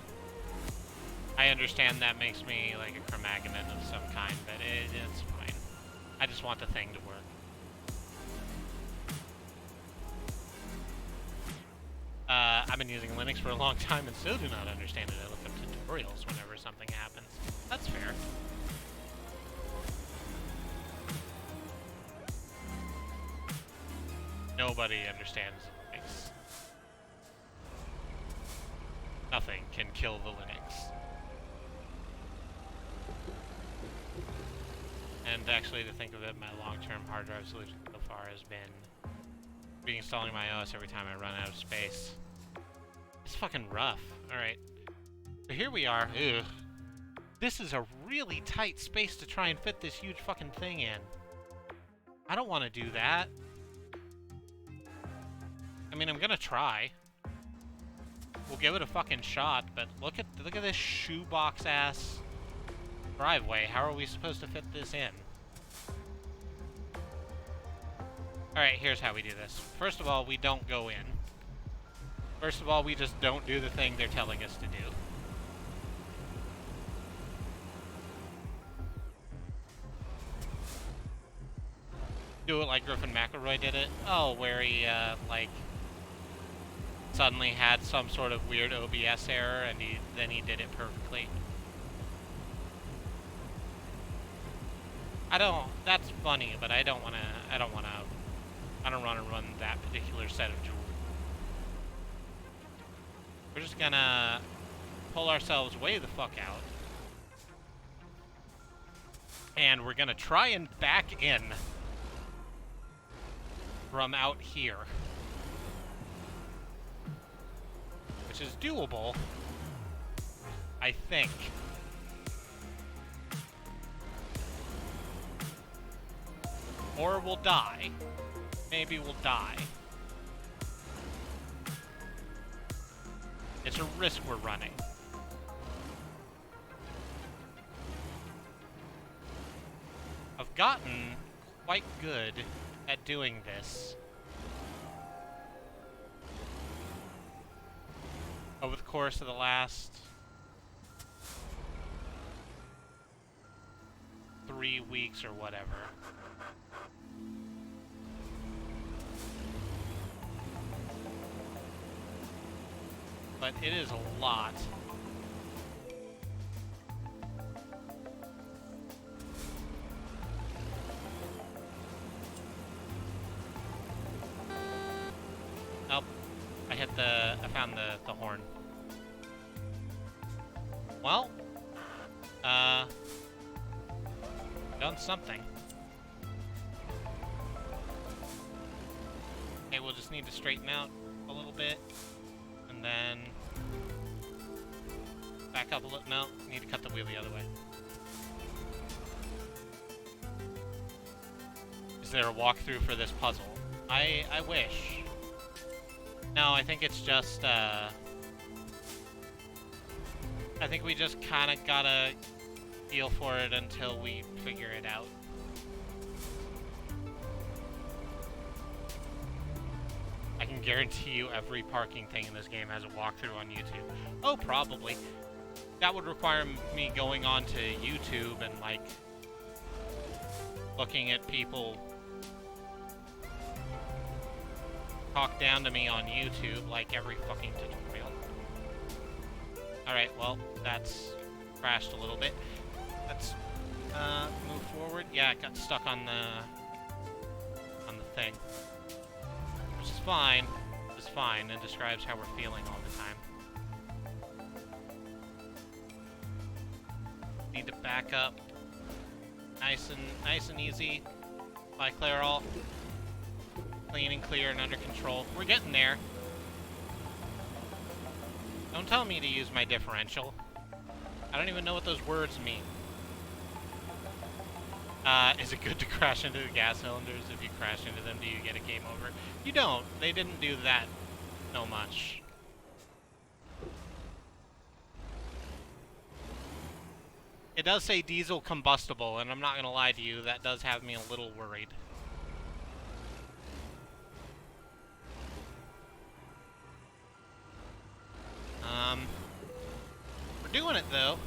understand that makes me like a Cro-Magnon of some kind, but it's fine. I just want the thing to work. I've been using Linux for a long time and still do not understand it. I look up tutorials whenever something happens. That's fair. Nobody understands Linux. Nothing can kill the Linux. And actually, to think of it, my long-term hard drive solution so far has been reinstalling my OS every time I run out of space. It's fucking rough. Alright. So here we are. Ugh. This is a really tight space to try and fit this huge fucking thing in. I don't want to do that. I mean, I'm gonna try. We'll give it a fucking shot, but look at this shoebox ass driveway. How are we supposed to fit this in? Alright, here's how we do this. First of all, we don't go in. First of all, we just don't do the thing they're telling us to do. Do it like Griffin McElroy did it. Oh, where he, like, suddenly had some sort of weird OBS error, and then he did it perfectly. That's funny, but I don't want to run that particular set of jewelry. We're just gonna pull ourselves way the fuck out. And we're gonna try and back in from out here. Which is doable, I think. Or we'll die. Maybe we'll die. It's a risk we're running. I've gotten quite good at doing this. course of the last 3 weeks or whatever. But it is a lot. Oh, I found the horn. Well, done something. Okay, we'll just need to straighten out a little bit, and then back up a little. No, need to cut the wheel the other way. Is there a walkthrough for this puzzle? I wish. No, I think it's just, I think we just kind of gotta feel for it until we figure it out. I can guarantee you every parking thing in this game has a walkthrough on YouTube. Oh, probably. That would require me going on to YouTube and, like, looking at people talk down to me on YouTube, like every fucking tutorial. Alright, well, that's crashed a little bit. Let's move forward. Yeah, it got stuck on the thing. Which is fine. It's fine, and describes how we're feeling all the time. Need to back up. Nice and easy. By Clairol. Clean and clear and under control. We're getting there. Don't tell me to use my differential. I don't even know what those words mean. Is it good to crash into the gas cylinders? If you crash into them, do you get a game over? You don't. They didn't do that so much. It does say diesel combustible, and I'm not gonna lie to you, that does have me a little worried. We're doing it, though.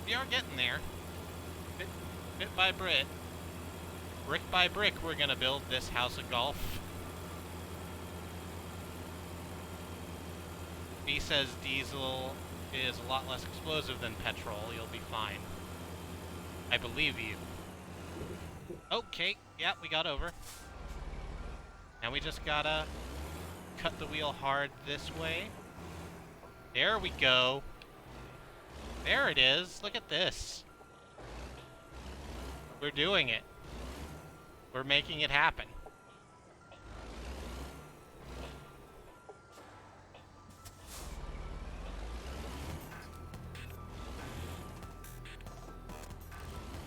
We are getting there. Bit by bit. Brick by brick, we're gonna build this house of golf. B says diesel is a lot less explosive than petrol. You'll be fine. I believe you. Okay, yeah, we got over. Now we just gotta cut the wheel hard this way. There we go. There it is. Look at this. We're doing it. We're making it happen.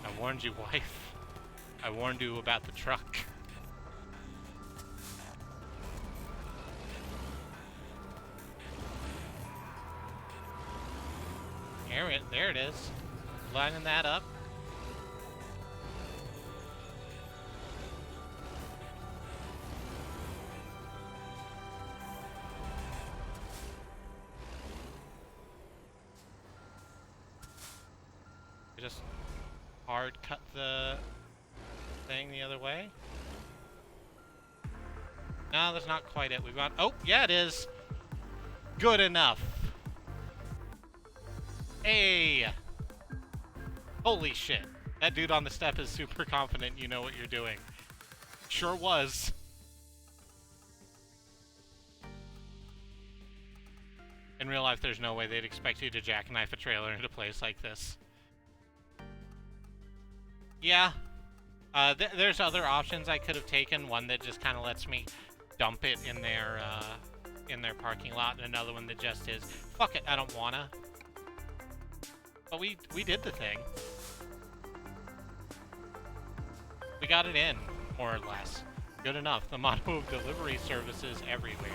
I warned you, wife. I warned you about the truck. There it is. Lining that up. Just hard cut the thing the other way. No, that's not quite it. We've got... Oh, yeah, it is. Good enough. Hey! Holy shit. That dude on the step is super confident you know what you're doing. Sure was. In real life, there's no way they'd expect you to jackknife a trailer into place like this. Yeah. There's other options I could have taken. One that just kind of lets me dump it in their parking lot, and another one that just is, fuck it, I don't wanna. But we did the thing. We got it in, more or less. Good enough. The motto of delivery services everywhere.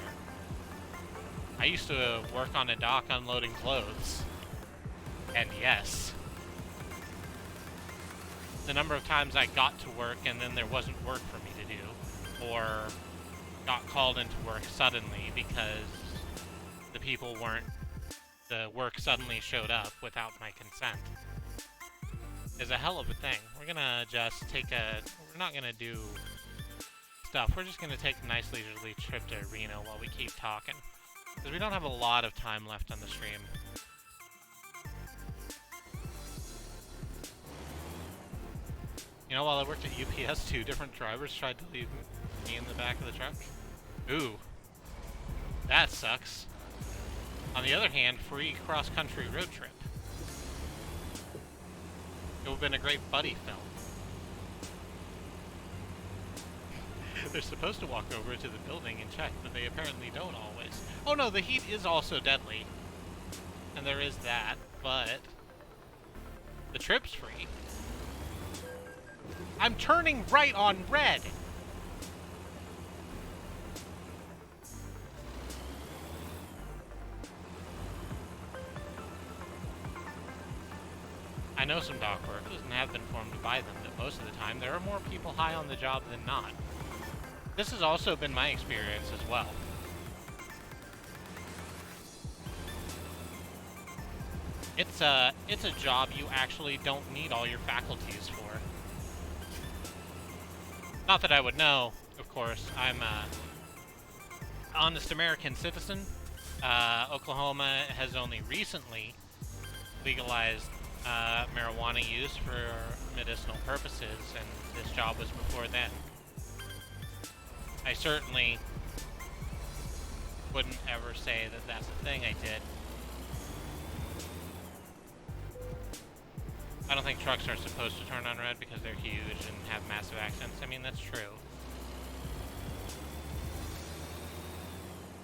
I used to work on a dock unloading clothes. And yes. The number of times I got to work and then there wasn't work for me to do. Or got called into work suddenly because the people weren't, the work suddenly showed up without my consent, is a hell of a thing. We're gonna just we're not gonna do stuff, we're just gonna take a nice leisurely trip to Reno while we keep talking. Because we don't have a lot of time left on the stream. You know, while I worked at UPS, 2 different drivers tried to leave me in the back of the truck. Ooh. That sucks. On the other hand, free cross-country road trip. It would have been a great buddy film. They're supposed to walk over to the building and check, but they apparently don't always. Oh no, the heat is also deadly. And there is that, but the trip's free. I'm turning right on red! I know some dock workers and have been informed by them that most of the time there are more people high on the job than not. This has also been my experience as well. It's a job you actually don't need all your faculties for. Not that I would know, of course. I'm a honest American citizen. Oklahoma has only recently legalized marijuana use for medicinal purposes, and this job was before then. I certainly wouldn't ever say that that's a thing I did. I don't think trucks are supposed to turn on red because they're huge and have massive accidents. I mean, that's true.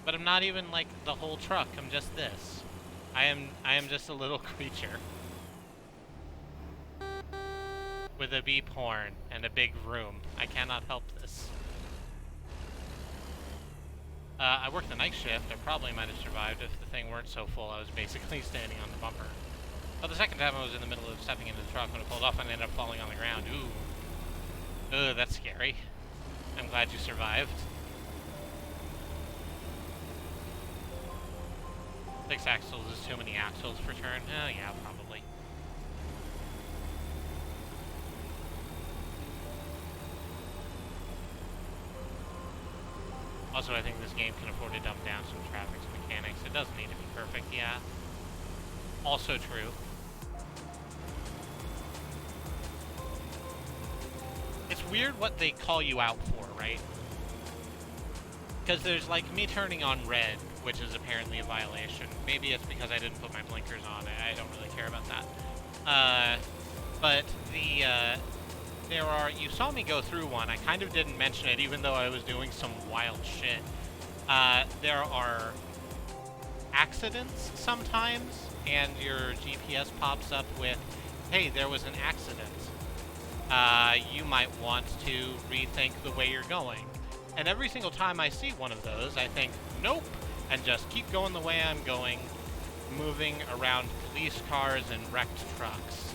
But I'm not even like the whole truck, I'm just this. I am just a little creature. With a beep horn and a big room. I cannot help this. I worked the night shift. I probably might have survived if the thing weren't so full. I was basically standing on the bumper. But the second time I was in the middle of stepping into the truck when it pulled off and ended up falling on the ground. Ooh. Ooh, that's scary. I'm glad you survived. 6 axles is too many axles per turn? Oh yeah, probably. Also, I think this game can afford to dumb down some traffic mechanics. It doesn't need to be perfect, yeah. Also true. It's weird what they call you out for, right? Because there's like me turning on red, which is apparently a violation. Maybe it's because I didn't put my blinkers on. I don't really care about that. But there are, you saw me go through one. I kind of didn't mention it even though I was doing some wild shit. There are accidents sometimes, and your GPS pops up with, hey, there was an accident. You might want to rethink the way you're going. And every single time I see one of those, I think, nope, and just keep going the way I'm going, moving around police cars and wrecked trucks.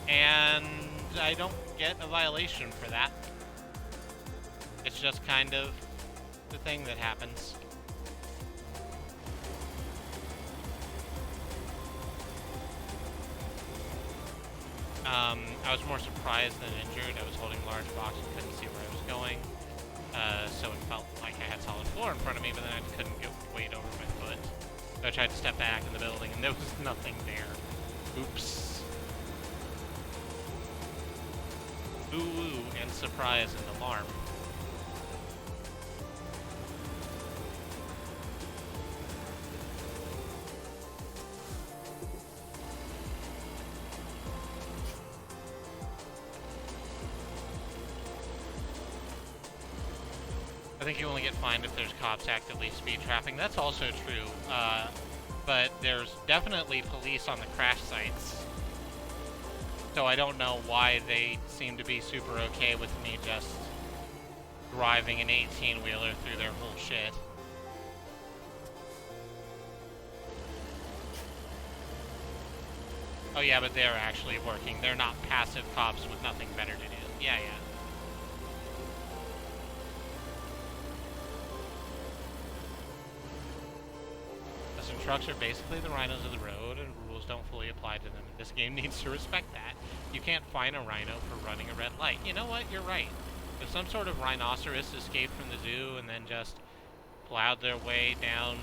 And I don't get a violation for that. It's just kind of the thing that happens. I was more surprised than injured. I was holding a large box and couldn't see where I was going. So it felt like I had solid floor in front of me, but then I couldn't get weight over my foot. So I tried to step back in the building, and there was nothing there. Oops. Ooh, and surprise and alarm. I think you only get fined if there's cops actively speed trapping. That's also true, but there's definitely police on the crash sites. So I don't know why they seem to be super okay with me just driving an 18-wheeler through their whole shit. Oh yeah, but they're actually working. They're not passive cops with nothing better to do. Yeah, yeah. cars and trucks are basically the rhinos of the road, and rules don't fully apply to them. This game needs to respect that. You can't fine a rhino for running a red light. You know what? You're right. If some sort of rhinoceros escaped from the zoo and then just plowed their way down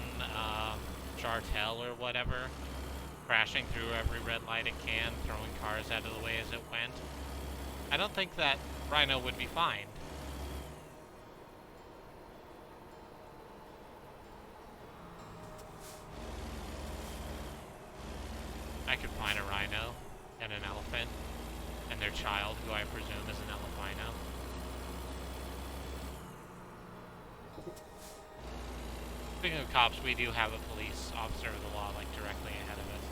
Chartel or whatever, crashing through every red light it can, throwing cars out of the way as it went, I don't think that rhino would be fined. I could fine a rhino and an elephant and their child, who I presume is an elephino. Speaking of cops, we do have a police officer of the law, like, directly ahead of us.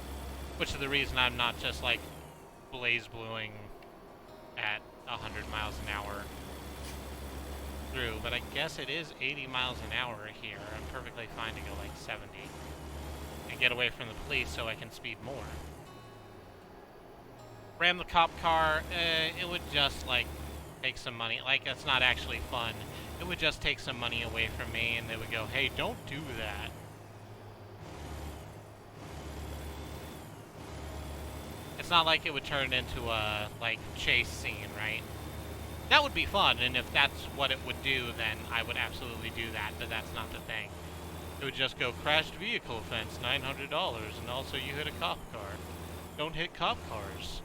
Which is the reason I'm not just, like, blaze bluing at 100 miles an hour through, but I guess it is 80 miles an hour here. I'm perfectly fine to go, like, 70. And get away from the police so I can speed more. Ram the cop car, it would just, like, take some money. Like, it's not actually fun. It would just take some money away from me, and they would go, hey, don't do that. It's not like it would turn into a, like, chase scene, right? That would be fun, and if that's what it would do, then I would absolutely do that, but that's not the thing. It would just go, crashed vehicle offense, $900, and also you hit a cop car. Don't hit cop cars.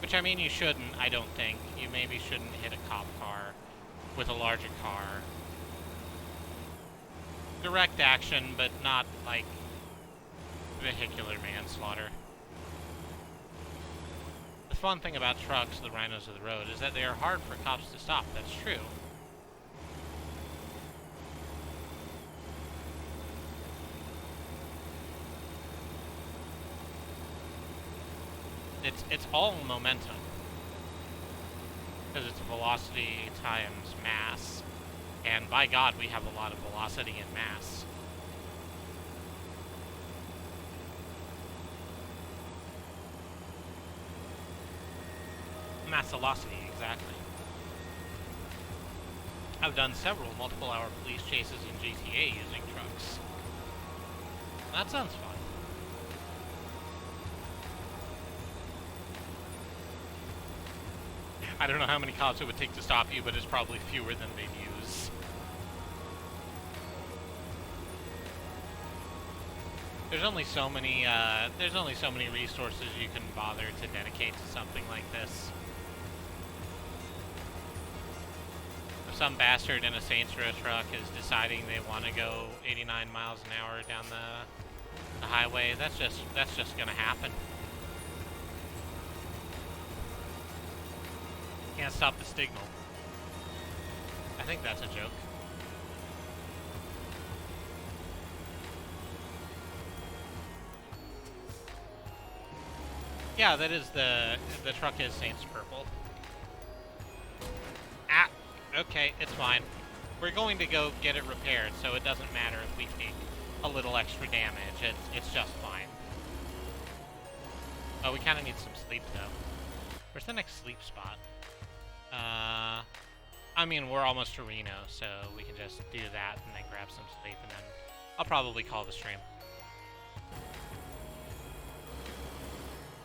Which, I mean, you shouldn't, I don't think. You maybe shouldn't hit a cop car with a larger car. Direct action, but not, like, vehicular manslaughter. The fun thing about trucks, the rhinos of the road, is that they are hard for cops to stop. That's true. It's all momentum. Because it's velocity times mass. And by God, we have a lot of velocity and mass. Massolocity, exactly. I've done several multiple-hour police chases in GTA using trucks. That sounds fun. I don't know how many cops it would take to stop you, but it's probably fewer than they'd use. There's only so many resources you can bother to dedicate to something like this. If some bastard in a Saints Row truck is deciding they want to go 89 miles an hour down the highway, that's just gonna happen. Can't stop the signal. I think that's a joke. Yeah, that is the truck is Saints Purple. Ah, okay, it's fine. We're going to go get it repaired, so it doesn't matter if we take a little extra damage. It's just fine. Oh, we kind of need some sleep though. Where's the next sleep spot? I mean, we're almost to Reno, so we can just do that and then grab some sleep, and then I'll probably call the stream.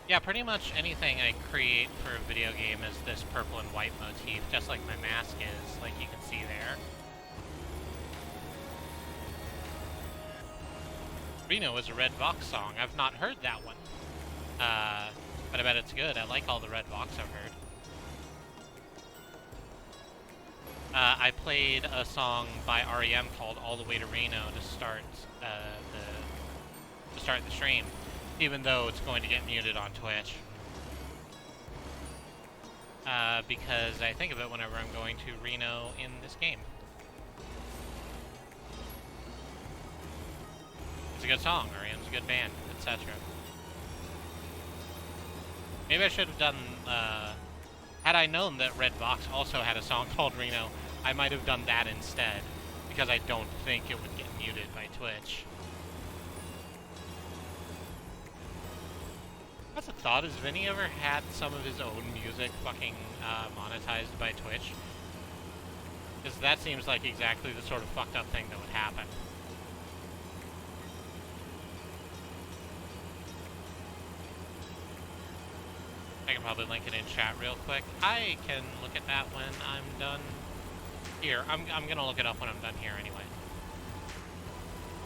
Yeah, pretty much anything I create for a video game is this purple and white motif, just like my mask is, like you can see there. Reno is a Red Vox song. I've not heard that one. But I bet it's good. I like all the Red Vox I've heard. I played a song by REM called "All the Way to Reno" to start the stream, even though it's going to get muted on Twitch. Because I think of it whenever I'm going to Reno in this game. It's a good song. REM's a good band, etc. Maybe I should have done. Had I known that Red Vox also had a song called Reno, I might have done that instead, because I don't think it would get muted by Twitch. That's a thought, has Vinny ever had some of his own music fucking monetized by Twitch? Because that seems like exactly the sort of fucked up thing that would happen. I can probably link it in chat real quick. I can look at that when I'm done here. I'm gonna look it up when I'm done here anyway.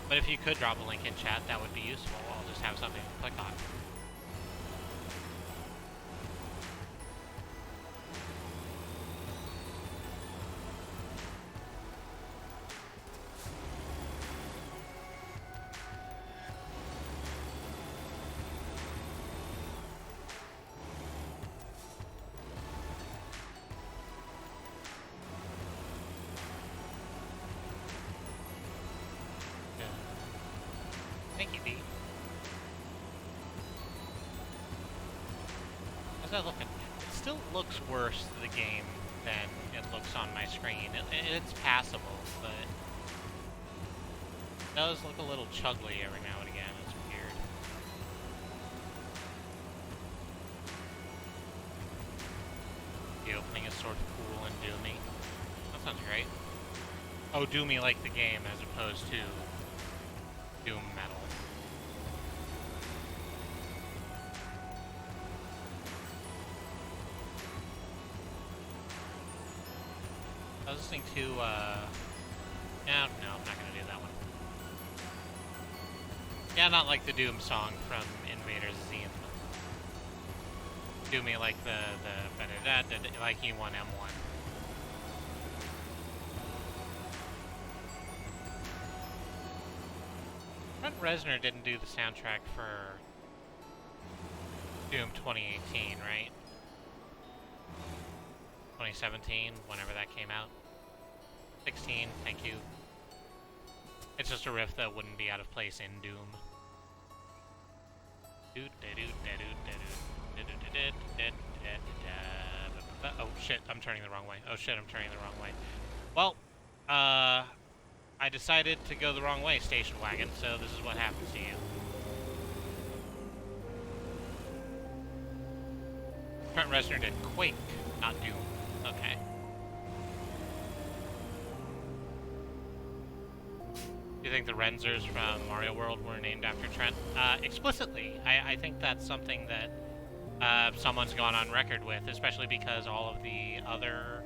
But if you could drop a link in chat, that would be useful. I'll just have something to click on. Thank you, B. How's that looking? It still looks worse, the game, than it looks on my screen. It's passable, but it does look a little chugly every now and again. It's weird. The opening is sort of cool and doomy. That sounds great. Oh, doomy like the game as opposed to doom metal. I was listening to, no, I'm not gonna do that one. Yeah, not like the Doom song from Invader Zim. Do me like the like E1M1. Trent Reznor didn't do the soundtrack for Doom 2018, right? 2017, whenever that came out. 16, thank you. It's just a riff that wouldn't be out of place in Doom. Oh shit, I'm turning the wrong way. Oh shit, I'm turning the wrong way. Well, I decided to go the wrong way, station wagon, so this is what happens to you. Trent Reznor did Quake, not Doom. Okay. Do you think the Renzers from Mario World were named after Trent? Explicitly. I think that's something that someone's gone on record with, especially because all of the other,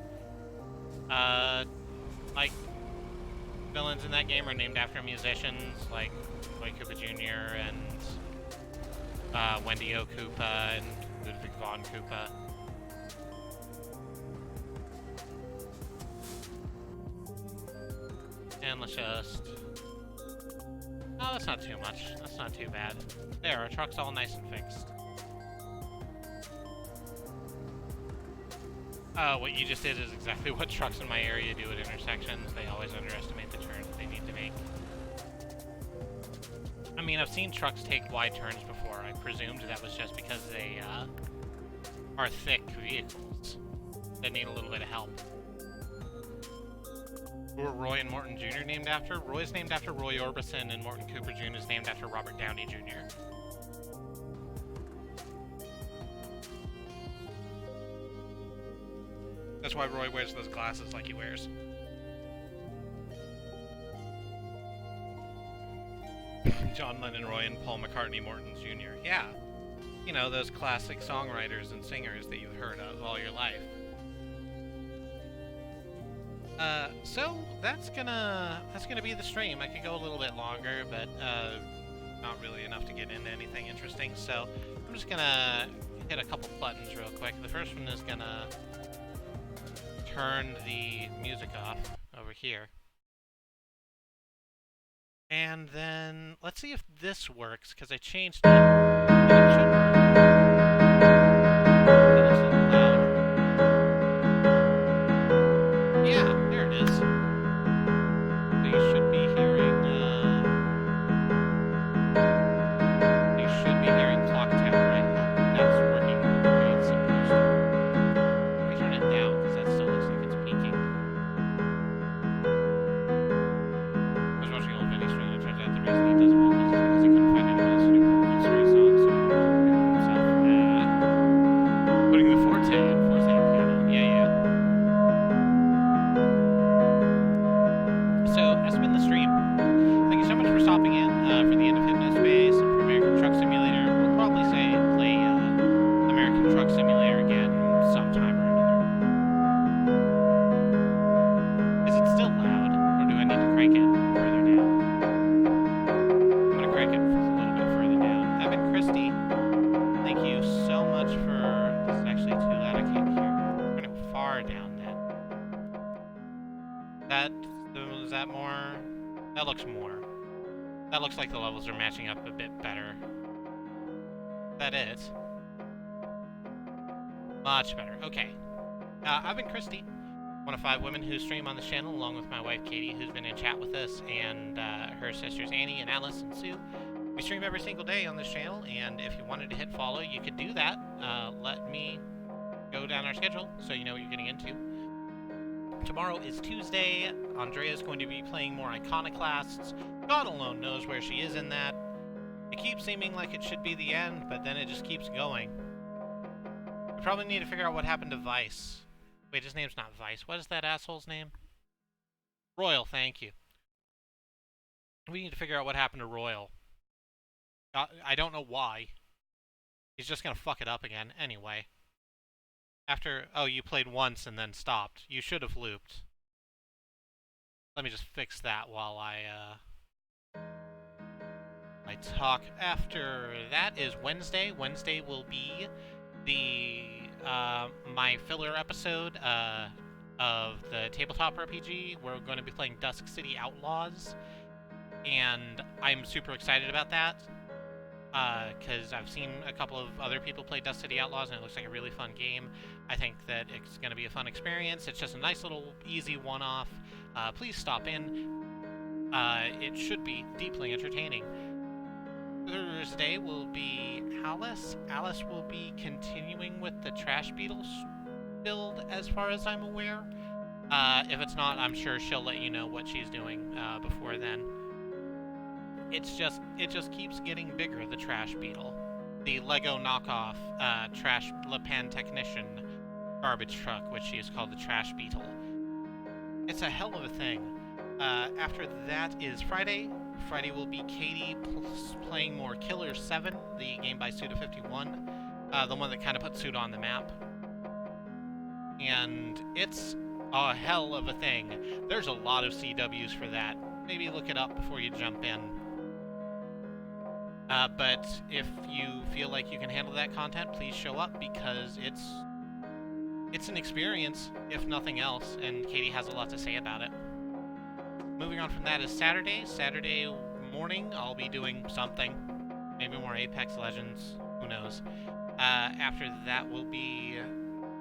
like, villains in that game are named after musicians, like Roy Koopa Jr. and Wendy O. Koopa and Ludwig von Koopa. And let's just... Oh, that's not too much. That's not too bad. There, our truck's all nice and fixed. What you just did is exactly what trucks in my area do at intersections. They always underestimate the turns they need to make. I mean, I've seen trucks take wide turns before. I presumed that was just because they, are thick vehicles that need a little bit of help. Who are Roy and Morton Jr. named after? Roy's named after Roy Orbison, and Morton Cooper Jr. is named after Robert Downey Jr. That's why Roy wears those glasses like he wears. John Lennon, Roy, and Paul McCartney Morton Jr. Yeah. You know, those classic songwriters and singers that you've heard of all your life. So that's gonna be the stream. I could go a little bit longer, but not really enough to get into anything interesting. So I'm just gonna hit a couple buttons real quick. The first one is gonna turn the music off over here. And then let's see if this works, because I changed it. And it should work. And it's a little loud. Yeah, there it is. So you should be hearing, Clocktown, right? That's working the way it's supposed to. Let me turn it down, because that still looks like it's peaking. I was watching old Vinny stream, and it turns out the reason he does vocals is because he couldn't find anyone else to do vocals for his songs, so he didn't do them himself. That looks more. That looks like the levels are matching up a bit better. Is that it? Much better. Okay. I've been Kristie, one of 5 women who stream on this channel, along with my wife Katie, who's been in chat with us, and her sisters Annie and Alice and Sue. We stream every single day on this channel, and if you wanted to hit follow, you could do that. Let me go down our schedule so you know what you're getting into. Tomorrow is Tuesday. Andrea's going to be playing more Iconoclasts. God alone knows where she is in that. It keeps seeming like it should be the end, but then it just keeps going. We probably need to figure out what happened to Vice. Wait, his name's not Vice. What is that asshole's name? Royal, thank you. We need to figure out what happened to Royal. I don't know why. He's just gonna fuck it up again. Anyway. Oh, you played once and then stopped. You should have looped. Let me just fix that while I talk. After that is Wednesday. Wednesday will be the my filler episode of the tabletop RPG. We're going to be playing Dusk City Outlaws, and I'm super excited about that because I've seen a couple of other people play Dusk City Outlaws, and it looks like a really fun game. I think that it's going to be a fun experience. It's just a nice little easy one-off. Please stop in. It should be deeply entertaining. Thursday will be Alice. Alice will be continuing with the Trash Beetles build, as far as I'm aware. If it's not, I'm sure she'll let you know what she's doing before then. It just keeps getting bigger, the Trash Beetle. The Lego knockoff Trash Le Pan Technician garbage truck, which is called the Trash Beetle. It's a hell of a thing. After that is Friday. Friday will be Katie playing more Killer 7, the game by Suda51, the one that kind of put Suda on the map. And it's a hell of a thing. There's a lot of CWs for that. Maybe look it up before you jump in. But if you feel like you can handle that content, please show up, because it's an experience, if nothing else, and Katie has a lot to say about it. Moving on from that is Saturday. Saturday morning, I'll be doing something. Maybe more Apex Legends. Who knows? After that will be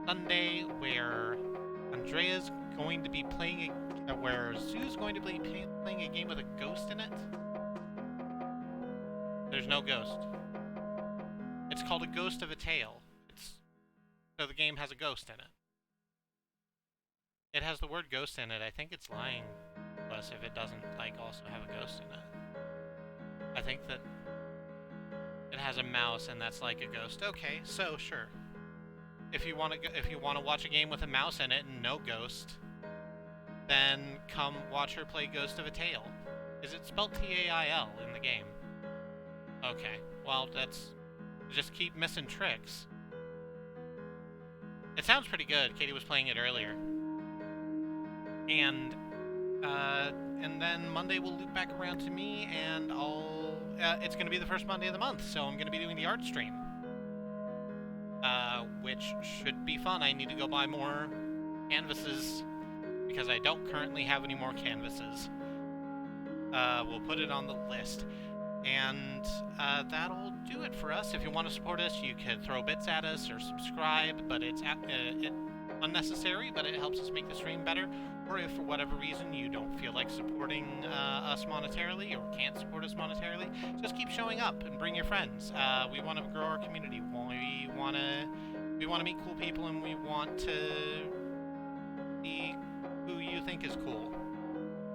Sunday, where Andrea's going to be playing where Sue's going to be playing a game with a ghost in it. There's no ghost. It's called A Ghost of a Tale. So the game has a ghost in it. It has the word ghost in it. I think it's lying to us if it doesn't also have a ghost in it. I think that it has a mouse and that's like a ghost. Okay, so sure. If you want to watch a game with a mouse in it and no ghost, then come watch her play Ghost of a Tale. Is it spelled T-A-I-L in the game? Okay, well, just keep missing tricks. It sounds pretty good. Katie was playing it earlier. And then Monday will loop back around to me, and it's going to be the first Monday of the month, so I'm going to be doing the art stream. Which should be fun. I need to go buy more canvases, because I don't currently have any more canvases. We'll put it on the list. And that'll do it for us. If you want to support us, you can throw bits at us or subscribe, but it's unnecessary, but it helps us make the stream better. Or if for whatever reason you don't feel like supporting us monetarily or can't support us monetarily, just keep showing up and bring your friends. We want to grow our community. We want to meet cool people, and we want to see who you think is cool.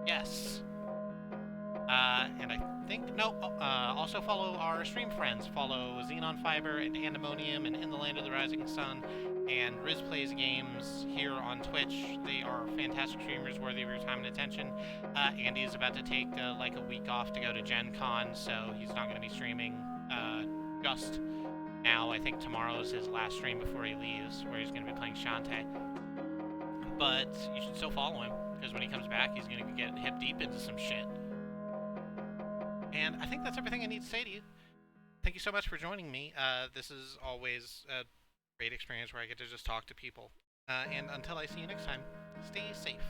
Yes. And I think, also follow our stream friends. Follow Xenon Fiber and Andemonium and In the Land of the Rising Sun and Riz Plays Games here on Twitch. They are fantastic streamers, worthy of your time and attention. Andy is about to take a week off to go to Gen Con, so he's not going to be streaming just now. I think tomorrow is his last stream before he leaves, where he's going to be playing Shantae. But you should still follow him, because when he comes back, he's going to get hip deep into some shit. And I think that's everything I need to say to you. Thank you so much for joining me. This is always a great experience where I get to just talk to people. And until I see you next time, stay safe.